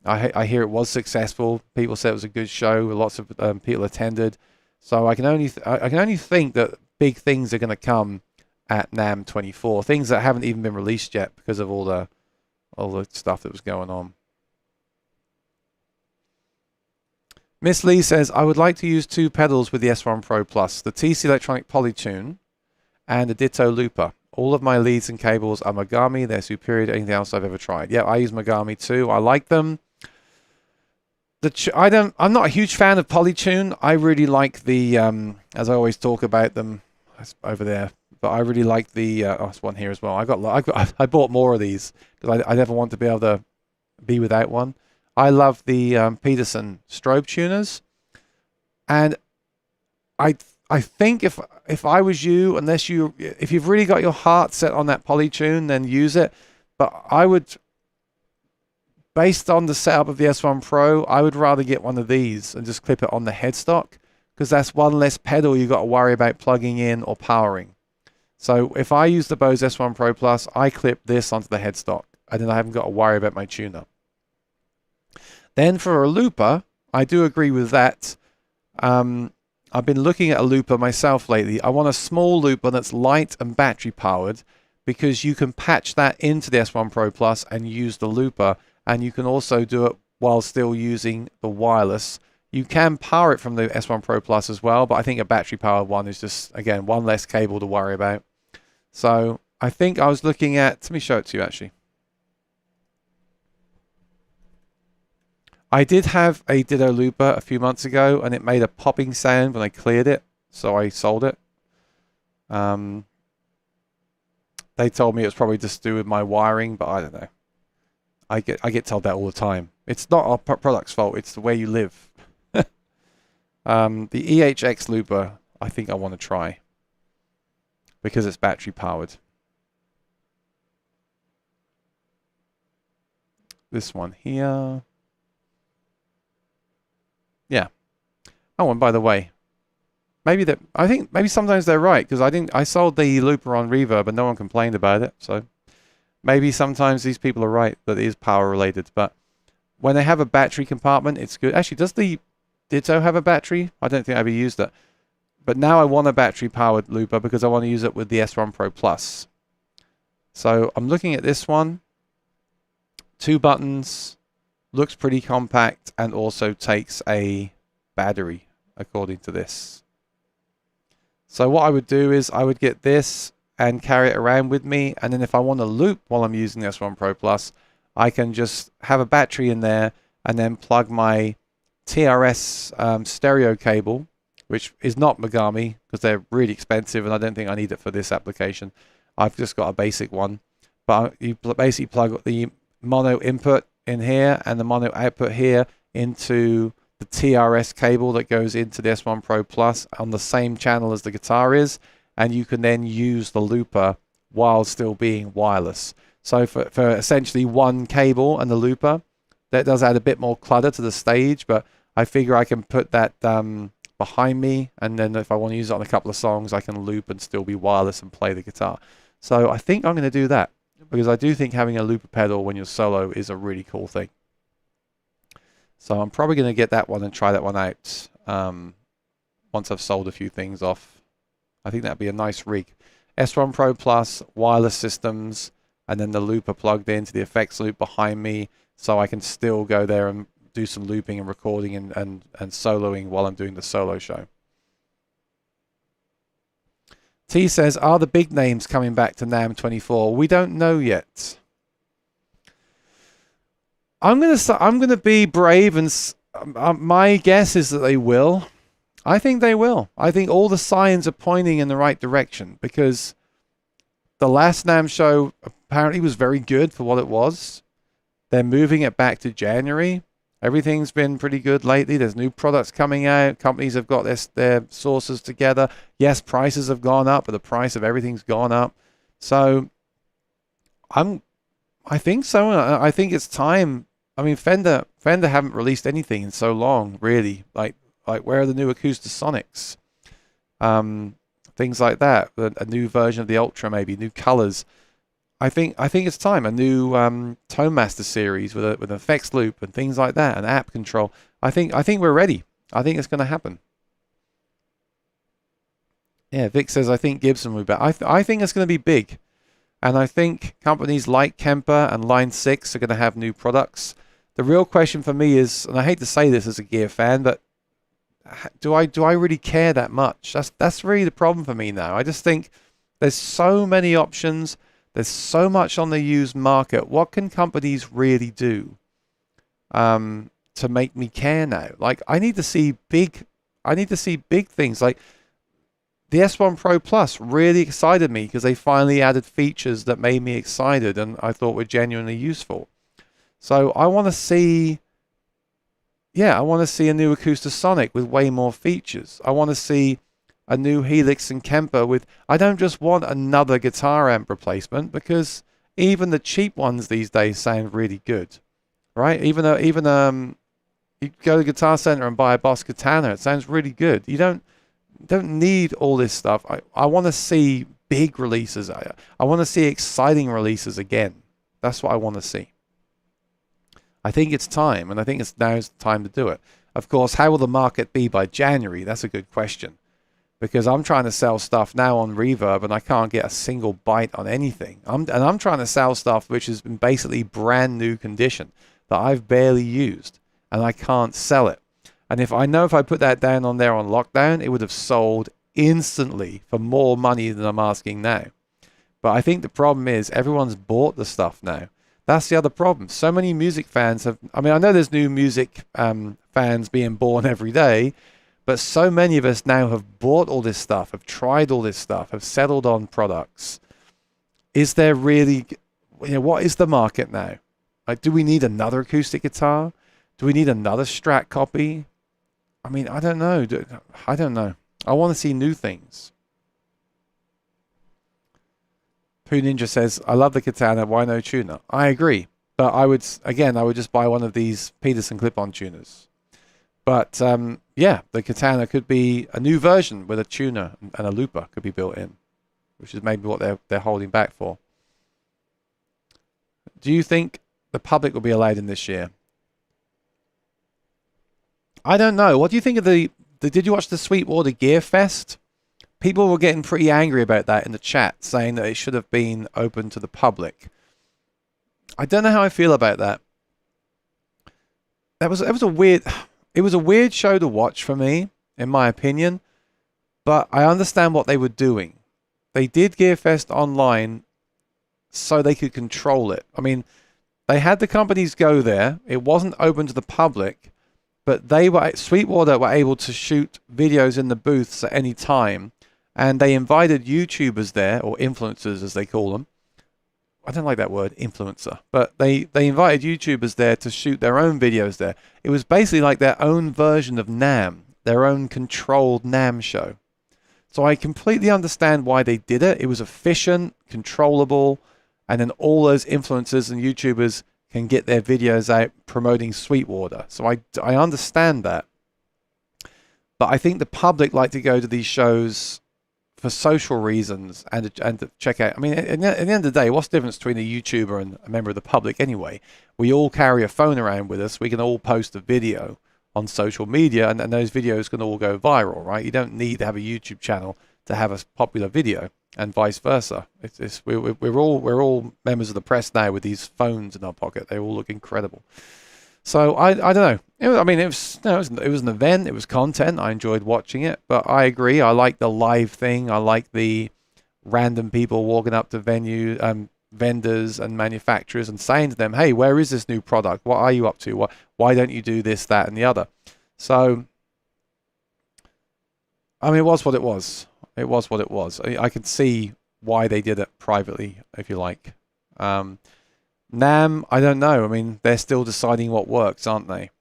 I hear it was successful. People said it was a good show. Lots of people attended. So I can only think that big things are going to come at NAMM 24. Things that haven't even been released yet because of all the stuff that was going on. Miss Lee says, I would like to use 2 pedals with the S1 Pro Plus, the TC Electronic Polytune and a Ditto Looper. All of my leads and cables are Megami. They're superior to anything else I've ever tried. Yeah, I use Megami too. I like them. I'm not a huge fan of Polytune. I really like the, as I always talk about them over there, but I really like the, oh, there's one here as well. I bought more of these because I never want to be able to be without one. I love the Peterson strobe tuners, and I think if I was you, if you've really got your heart set on that Polytune, then use it. But I would, based on the setup of the S1 Pro, I would rather get one of these and just clip it on the headstock, because that's one less pedal you've got to worry about plugging in or powering. So if I use the Bose S1 Pro Plus, I clip this onto the headstock, and then I haven't got to worry about my tuner. Then for a looper, I do agree with that. I've been looking at a looper myself lately. I want a small looper that's light and battery powered, because you can patch that into the S1 Pro Plus and use the looper, and you can also do it while still using the wireless. You can power it from the S1 Pro Plus as well, but I think a battery powered one is just, again, one less cable to worry about. So I think I was looking at, let me show it to you actually. I did have a Ditto looper a few months ago, and it made a popping sound when I cleared it, so I sold it. They told me it was probably just to do with my wiring, but I don't know. I get told that all the time. It's not our product's fault, it's the way you live. The EHX looper, I think I want to try, because it's battery powered. This one here. Yeah. Oh, and by the way, maybe sometimes they're right, because I sold the looper on Reverb and no one complained about it. So maybe sometimes these people are right that it is power related. But when they have a battery compartment, it's good. Actually, does the Ditto have a battery? I don't think I ever used it. But now I want a battery powered looper because I want to use it with the S1 Pro Plus. So I'm looking at this one. 2 buttons. Looks pretty compact, and also takes a battery, according to this. So what I would do is I would get this and carry it around with me, and then if I want to loop while I'm using the S1 Pro Plus, I can just have a battery in there and then plug my TRS stereo cable, which is not Megami because they're really expensive and I don't think I need it for this application. I've just got a basic one, but you basically plug the mono input in here and the mono output here into the TRS cable that goes into the S1 Pro Plus on the same channel as the guitar is, and you can then use the looper while still being wireless. So for essentially one cable and the looper, that does add a bit more clutter to the stage, but I figure I can put that behind me, and then if I want to use it on a couple of songs, I can loop and still be wireless and play the guitar. So I think I'm going to do that, because I do think having a looper pedal when you're solo is a really cool thing. So I'm probably going to get that one and try that one out once I've sold a few things off. I think that'd be a nice rig. S1 Pro Plus, wireless systems, and then the looper plugged into the effects loop behind me, so I can still go there and do some looping and recording and soloing while I'm doing the solo show. T says, are the big names coming back to NAMM 24? We don't know yet. I'm gonna be brave, and my guess is that they will. I think they will. I think all the signs are pointing in the right direction, because the last NAMM show apparently was very good for what it was. They're moving it back to January. Everything's been pretty good lately. There's new products coming out. Companies have got their sources together. Yes, prices have gone up, but the price of everything's gone up. So I think so. I think it's time. I mean, Fender haven't released anything in so long, really. Like where are the new Acoustasonics? Things like that. A new version of the Ultra, maybe new colors. I think it's time. A new Tone Master series with an effects loop and things like that, and app control. I think we're ready. I think it's going to happen. Yeah, Vic says I think Gibson will be back. I think it's going to be big, and I think companies like Kemper and Line 6 are going to have new products. The real question for me is, and I hate to say this as a gear fan, but do I really care that much? That's really the problem for me now. I just think there's so many options. There's so much on the used market. What can companies really do to make me care now? Like I need to see big things. Like the S1 Pro Plus really excited me because they finally added features that made me excited and I thought were genuinely useful. So I want to see, yeah, I want to see a new Acoustasonic with way more features. I want to see a new Helix and Kemper with, I don't just want another guitar amp replacement because even the cheap ones these days sound really good, right? Even you go to Guitar Center and buy a Boss Katana, it sounds really good. You don't need all this stuff. I want to see big releases. I want to see exciting releases again. That's what I want to see. I think it's time, and I think now's the time to do it. Of course, how will the market be by January? That's a good question. Because I'm trying to sell stuff now on Reverb, and I can't get a single bite on anything. I'm trying to sell stuff which has been basically brand new condition that I've barely used, and I can't sell it. And if I put that down on there on lockdown, it would have sold instantly for more money than I'm asking now. But I think the problem is everyone's bought the stuff now. That's the other problem. So many music fans have, I mean, I know there's new music fans being born every day, but so many of us now have bought all this stuff, have tried all this stuff, have settled on products. Is there really, what is the market now? Like, do we need another acoustic guitar? Do we need another Strat copy? I mean, I don't know. I don't know. I want to see new things. Pooh Ninja says, I love the Katana. Why no tuner? I agree. But I would just buy one of these Peterson clip-on tuners. But yeah, the Katana could be a new version with a tuner and a looper could be built in, which is maybe what they're holding back for. Do you think the public will be allowed in this year? I don't know. What do you think of did you watch the Sweetwater Gear Fest? People were getting pretty angry about that in the chat, saying that it should have been open to the public. I don't know how I feel about that. It was a weird show to watch for me, in my opinion, but I understand what they were doing. They did Gearfest online so they could control it. I mean, they had the companies go there. It wasn't open to the public, but Sweetwater were able to shoot videos in the booths at any time, and they invited YouTubers there, or influencers as they call them. I don't like that word, influencer, but they invited YouTubers there to shoot their own videos there. It was basically like their own version of NAMM, their own controlled NAMM show. So I completely understand why they did it. It was efficient, controllable, and then all those influencers and YouTubers can get their videos out promoting Sweetwater. So I understand that. But I think the public like to go to these shows for social reasons and to check out. I mean, at the end of the day, what's the difference between a YouTuber and a member of the public anyway? We all carry a phone around with us. We can all post a video on social media, and those videos can all go viral, right? You don't need to have a YouTube channel to have a popular video, and vice versa. We're all members of the press now with these phones in our pocket. They all look incredible. So I don't know. It was an event. It was content. I enjoyed watching it. But I agree. I like the live thing. I like the random people walking up to vendors and manufacturers and saying to them, "Hey, where is this new product? What are you up to? Why don't you do this, that, and the other?" So, I mean, it was what it was. It was what it was. I can see why they did it privately, if you like. NAMM, I don't know. I mean, they're still deciding what works, aren't they?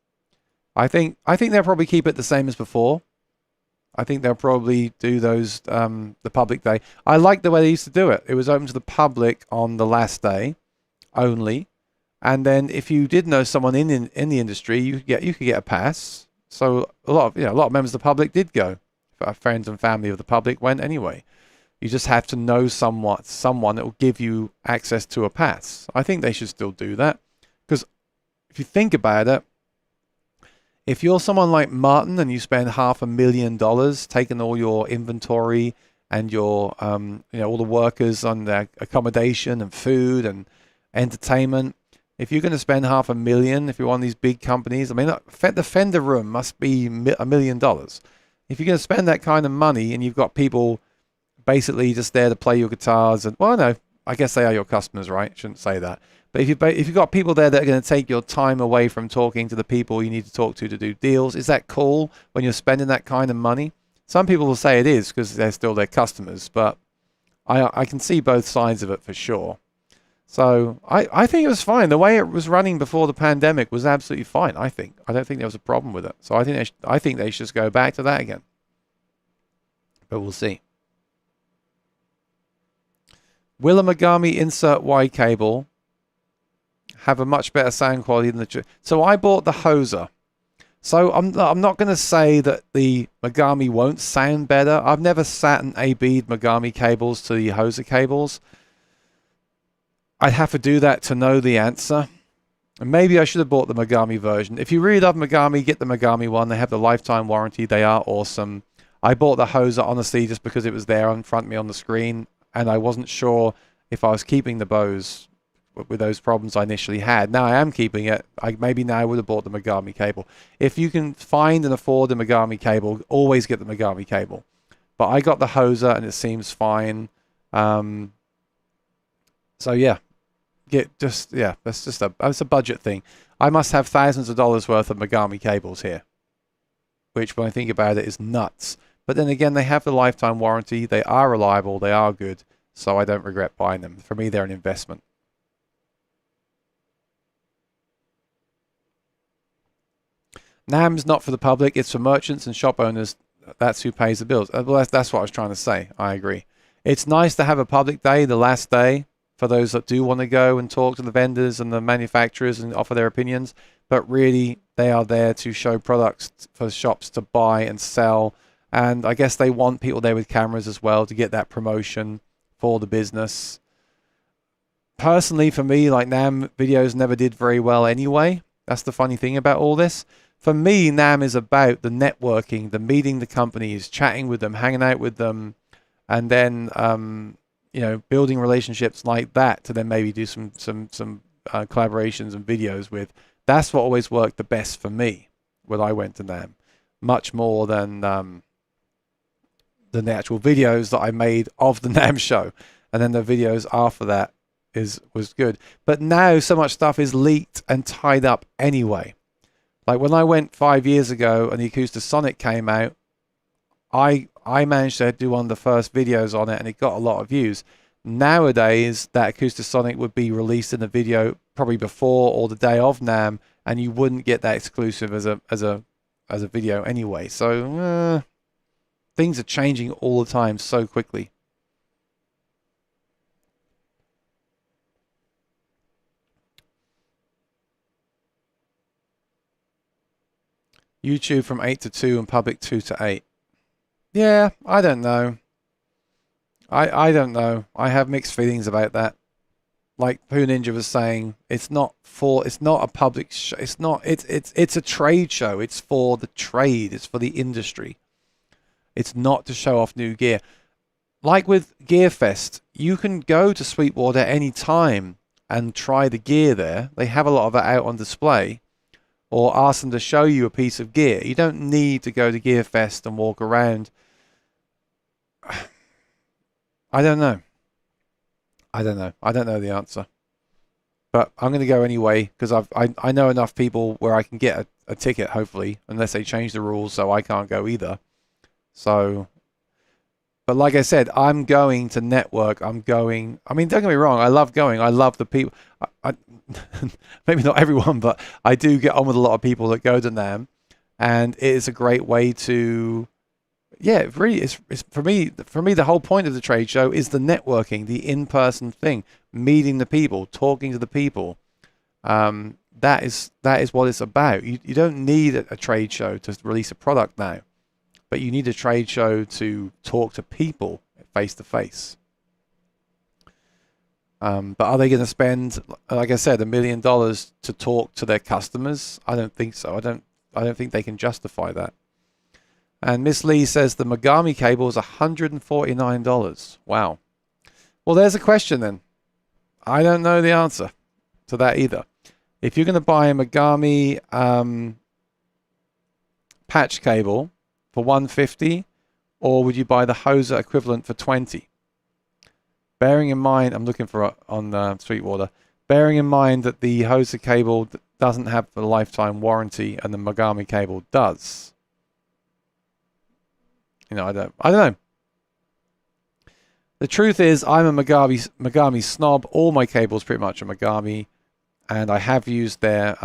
I think they'll probably keep it the same as before. I think they'll probably do those the public day. I like the way they used to do it. It was open to the public on the last day only, and then if you did know someone in the industry, you could get a pass. So a lot of members of the public did go. Friends and family of the public went anyway. You just have to know someone that will give you access to a pass. I think they should still do that. Because if you think about it, if you're someone like Martin and you spend $500,000 taking all your inventory and your all the workers on their accommodation and food and entertainment, If you're going to spend $500,000, if you're one of these big companies, I mean, the Fender room must be $1 million. If you're going to spend that kind of money and you've got people basically just there to play your guitars, and well, no, I guess they are your customers, right? Shouldn't say that. But if you've got people there that are going to take your time away from talking to the people you need to talk to do deals, is that cool when you're spending that kind of money? Some people will say it is because they're still their customers, but I can see both sides of it for sure. So I think it was fine. The way it was running before the pandemic was absolutely fine, I think. I don't think there was a problem with it. So I think they should just go back to that again. But we'll see. Will a Megami insert Y cable have a much better sound quality than the... So I bought the Hoser. So I'm not going to say that the Megami won't sound better. I've never sat and AB'd Megami cables to the Hoser cables. I'd have to do that to know the answer. And maybe I should have bought the Megami version. If you really love Megami, get the Megami one. They have the lifetime warranty. They are awesome. I bought the Hoser, honestly, just because it was there in front of me on the screen. And I wasn't sure if I was keeping the Bose with those problems I initially had. Now I am keeping it. Maybe now I would have bought the Megami cable. If you can find and afford the Megami cable, always get the Megami cable. But I got the Hoser and it seems fine. So yeah, that's a budget thing. I must have thousands of dollars worth of Megami cables here, which when I think about it is nuts. But then again, they have the lifetime warranty. They are reliable. They are good. So I don't regret buying them. For me, they're an investment. NAMM's not for the public. It's for merchants and shop owners. That's who pays the bills. Well, that's what I was trying to say. I agree. It's nice to have a public day, the last day, for those that do want to go and talk to the vendors and the manufacturers and offer their opinions. But really, they are there to show products for shops to buy and sell. And I guess they want people there with cameras as well to get that promotion for the business. Personally, for me, like NAMM videos never did very well anyway. That's the funny thing about all this. For me, NAMM is about the networking, the meeting the companies, chatting with them, hanging out with them, and then building relationships like that to then maybe do some collaborations and videos with. That's what always worked the best for me when I went to NAMM, much more than the actual videos that I made of the NAMM show, and then the videos after that was good. But now so much stuff is leaked and tied up anyway. Like when I went 5 years ago and the Acoustasonic came out, I managed to do one of the first videos on it and it got a lot of views. Nowadays, that Acoustasonic would be released in a video probably before or the day of NAMM, and you wouldn't get that exclusive as a video anyway. So things are changing all the time so quickly. YouTube from 8 to 2 and public 2 to 8. Yeah, I don't know. I don't know. I have mixed feelings about that. Like Pooh Ninja was saying, it's not a public show. It's a trade show. It's for the trade. It's for the industry. It's not to show off new gear. Like with Gearfest, you can go to Sweetwater any time and try the gear there. They have a lot of it out on display. Or ask them to show you a piece of gear. You don't need to go to Gearfest and walk around. I don't know. I don't know the answer. But I'm going to go anyway because I know enough people where I can get a ticket, hopefully, unless they change the rules so I can't go either. So, but like I said, I'm going to network. I mean, don't get me wrong. I love going. I love the people. Maybe not everyone, but I do get on with a lot of people that go to NAMM, and it is a great way to, yeah, really, it's for me, the whole point of the trade show is the networking, the in-person thing, meeting the people, talking to the people. That is what it's about. You don't need a trade show to release a product now, but you need a trade show to talk to people face to face. But are they going to spend, like I said, $1 million to talk to their customers? I don't think so. I don't think they can justify that. And Miss Lee says the Megami cable is $149. Wow. Well, there's a question then. I don't know the answer to that either. If you're going to buy a Megami patch cable for 150, or would you buy the Hoser equivalent for 20? Bearing in mind, I'm looking for on Sweetwater. Bearing in mind that the Hoser cable doesn't have the lifetime warranty and the Megami cable does. You know, I don't know. The truth is, I'm a Megami snob. All my cables pretty much are Megami, and I have used their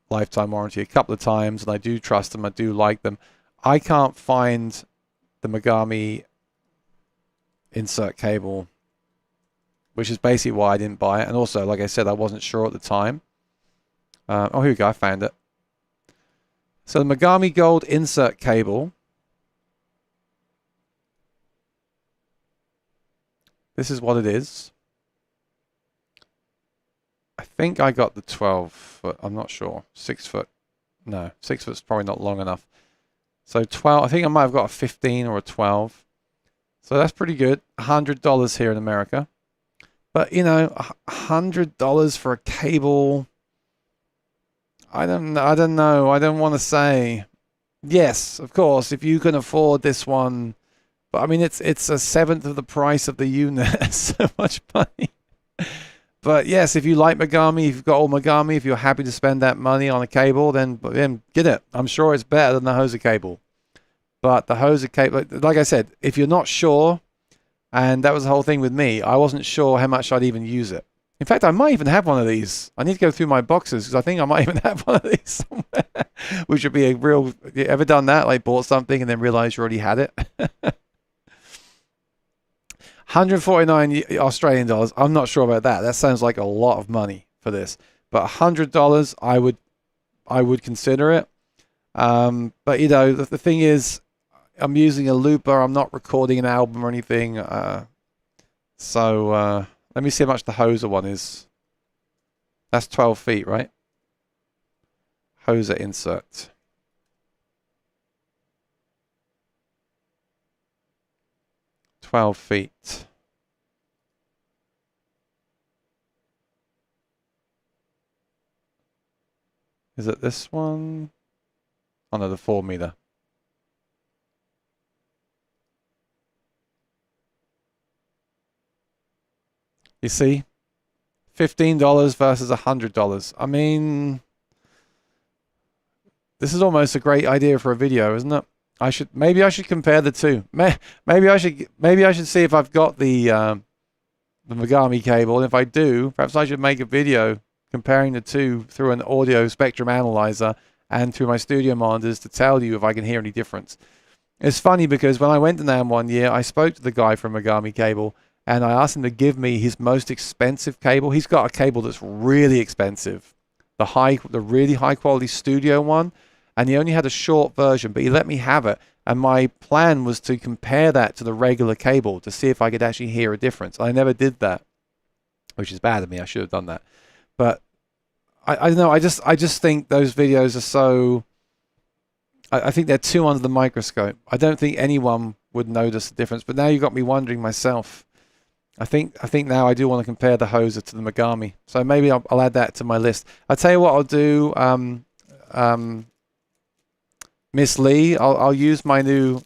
lifetime warranty a couple of times, and I do trust them. I do like them. I can't find the Megami insert cable, which is basically why I didn't buy it. And also, like I said, I wasn't sure at the time. Oh, here we go. I found it. So the Megami Gold insert cable. This is what it is. I think I got the 12 foot. I'm not sure. 6 foot. No, 6 foot's probably not long enough. So 12. I think I might have got a 15 or a 12. So that's pretty good. $100 here in America. But, you know, $100 for a cable. I don't know. I don't want to say. Yes, of course, if you can afford this one. But I mean, it's a seventh of the price of the unit. So much money. But yes, if you like Megami, if you've got all Megami, if you're happy to spend that money on a cable, then get it. I'm sure it's better than the Hoser cable. But the Hoser cable, like I said, if you're not sure, and that was the whole thing with me, I wasn't sure how much I'd even use it. In fact, I might even have one of these. I need to go through my boxes because I think I might even have one of these somewhere, which would be a real. You ever done that? Like bought something and then realized you already had it. 149 Australian dollars. I'm not sure about that. That sounds like a lot of money for this. But $100, I would consider it. But you know, the thing is, I'm using a looper. I'm not recording an album or anything. So let me see how much the Hoser one is. That's 12 feet, right? Hoser insert. $12. Is it this one? Oh no, the 4 meter. You see? $15 versus $100. I mean, this is almost a great idea for a video, isn't it? Maybe I should compare the two. Maybe I should see if I've got the Megami cable, and if I do, perhaps I should make a video comparing the two through an audio spectrum analyzer and through my studio monitors to tell you if I can hear any difference. It's funny because when I went to NAMM one year, I spoke to the guy from Megami Cable and I asked him to give me his most expensive cable. He's got a cable that's really expensive, the really high quality studio one. And he only had a short version, but he let me have it. And my plan was to compare that to the regular cable to see if I could actually hear a difference. I never did that, which is bad of me. I should have done that. But I don't know. I just think those videos are so. I think they're too under the microscope. I don't think anyone would notice the difference. But now you got me wondering myself. I think now I do want to compare the Hoser to the Megami. So maybe I'll add that to my list. I'll tell you what I'll do. Miss Lee, I'll use my new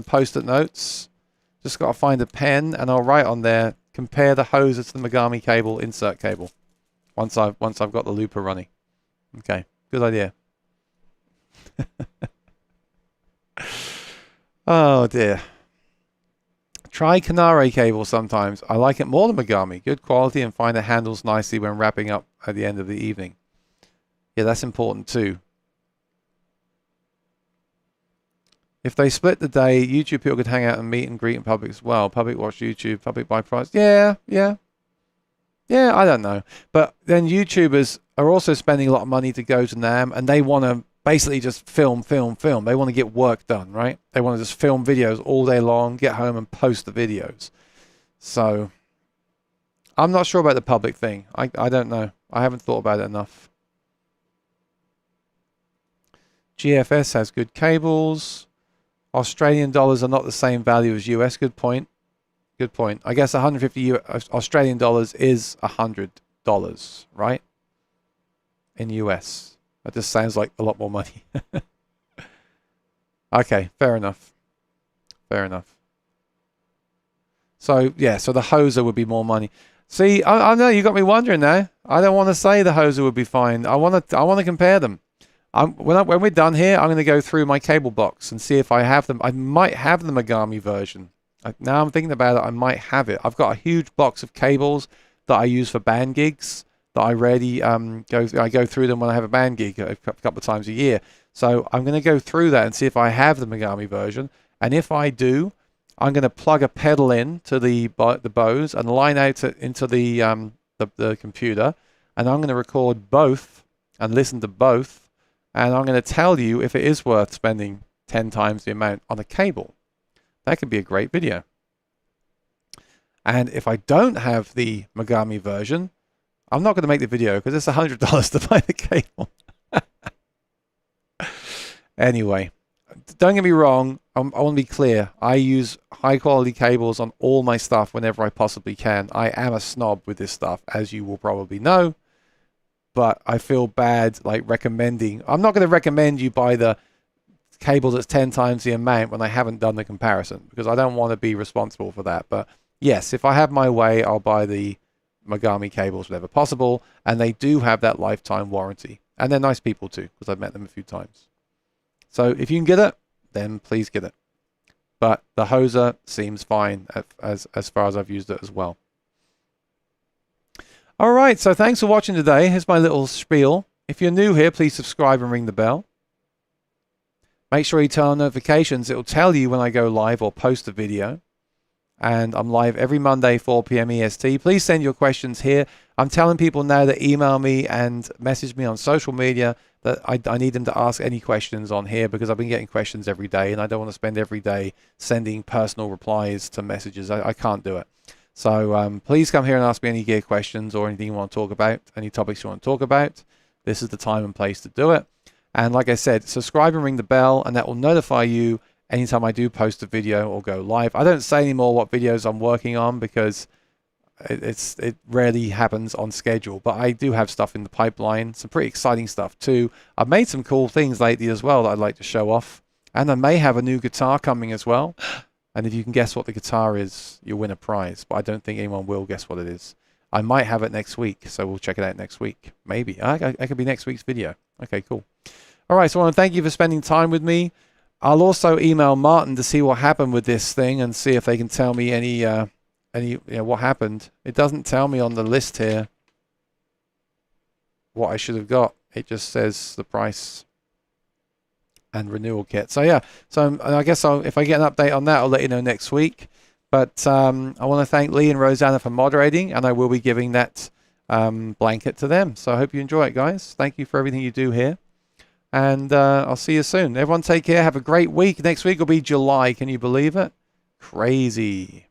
post-it notes. Just got to find a pen and I'll write on there, compare the Hoser to the Megami cable, insert cable. Once I've got the looper running. Okay, good idea. Oh dear. Try Canare cable sometimes. I like it more than Megami. Good quality and find it handles nicely when wrapping up at the end of the evening. Yeah, that's important too. If they split the day, YouTube people could hang out and meet and greet in public as well. Public watch YouTube, public buy products. Yeah, I don't know. But then YouTubers are also spending a lot of money to go to NAMM and they want to basically just film. They want to get work done, right? They want to just film videos all day long, get home and post the videos. So I'm not sure about the public thing. I don't know. I haven't thought about it enough. GFS has good cables. Australian dollars are not the same value as US. Good point. Good point. I guess 150 Australian dollars is $100, right? in US. That just sounds like a lot more money. Okay, fair enough. Fair enough. So, yeah, so the Hoser would be more money. See, I know you got me wondering now. I don't want to say the Hoser would be fine. I want to compare them. When we're done here, I'm going to go through my cable box and see if I have them. I might have the Megami version. Now I'm thinking about it, I might have it. I've got a huge box of cables that I use for band gigs that I rarely go through them when I have a band gig a couple of times a year. So I'm going to go through that and see if I have the Megami version. And if I do, I'm going to plug a pedal in to the Bose and line out into the computer. And I'm going to record both and listen to both. And I'm going to tell you if it is worth spending 10 times the amount on a cable. That could be a great video. And if I don't have the Megami version, I'm not going to make the video because it's $100 to buy the cable. Anyway, don't get me wrong. I want to be clear. I use high quality cables on all my stuff whenever I possibly can. I am a snob with this stuff, as you will probably know. But I feel bad like recommending. I'm not going to recommend you buy the cable that's 10 times the amount when I haven't done the comparison, because I don't want to be responsible for that. But yes, if I have my way, I'll buy the Megami cables whenever possible, and they do have that lifetime warranty, and they're nice people too, because I've met them a few times. So if you can get it, then please get it. But the Hoser seems fine as far as I've used it as well. All right, so thanks for watching today. Here's my little spiel. If you're new here, please subscribe and ring the bell. Make sure you turn on notifications. It will tell you when I go live or post a video. And I'm live every Monday, 4 p.m. EST. Please send your questions here. I'm telling people now that email me and message me on social media that I need them to ask any questions on here, because I've been getting questions every day and I don't want to spend every day sending personal replies to messages. I can't do it. So please come here and ask me any gear questions or anything you want to talk about, any topics you want to talk about. This is the time and place to do it. And like I said, subscribe and ring the bell, and that will notify you anytime I do post a video or go live. I don't say anymore what videos I'm working on because it rarely happens on schedule, but I do have stuff in the pipeline, some pretty exciting stuff too. I've made some cool things lately as well that I'd like to show off, and I may have a new guitar coming as well. And if you can guess what the guitar is, you'll win a prize, but I don't think anyone will guess what it is. I might have it next week, so we'll check it out next week. Maybe. That could be next week's video. Okay, cool. All right, so I want to thank you for spending time with me. I'll also email Martin to see what happened with this thing and see if they can tell me any what happened. It doesn't tell me on the list here what I should have got. It just says the price and renewal kit. So yeah, so I guess if I get an update on that, I'll let you know next week. But I want to thank Lee and Rosanna for moderating, and I will be giving that blanket to them. So I hope you enjoy it, guys. Thank you for everything you do here. And I'll see you soon. Everyone take care. Have a great week. Next week will be July. Can you believe it? Crazy.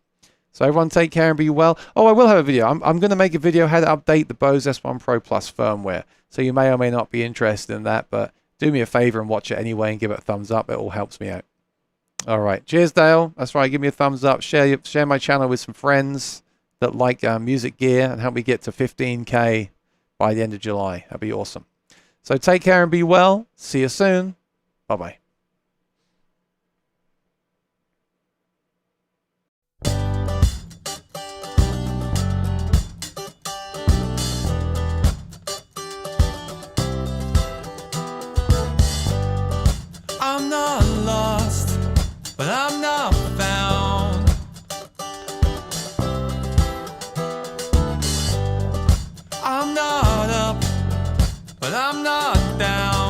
So everyone take care and be well. Oh, I will have a video. I'm going to make a video how to update the Bose S1 Pro Plus firmware. So you may or may not be interested in that, but do me a favor and watch it anyway and give it a thumbs up. It all helps me out. All right. Cheers, Dale. That's right. Give me a thumbs up. Share my channel with some friends that like music gear and help me get to 15K by the end of July. That'd be awesome. So take care and be well. See you soon. Bye-bye. I'm not lost, but I'm not found. I'm not up, but I'm not down.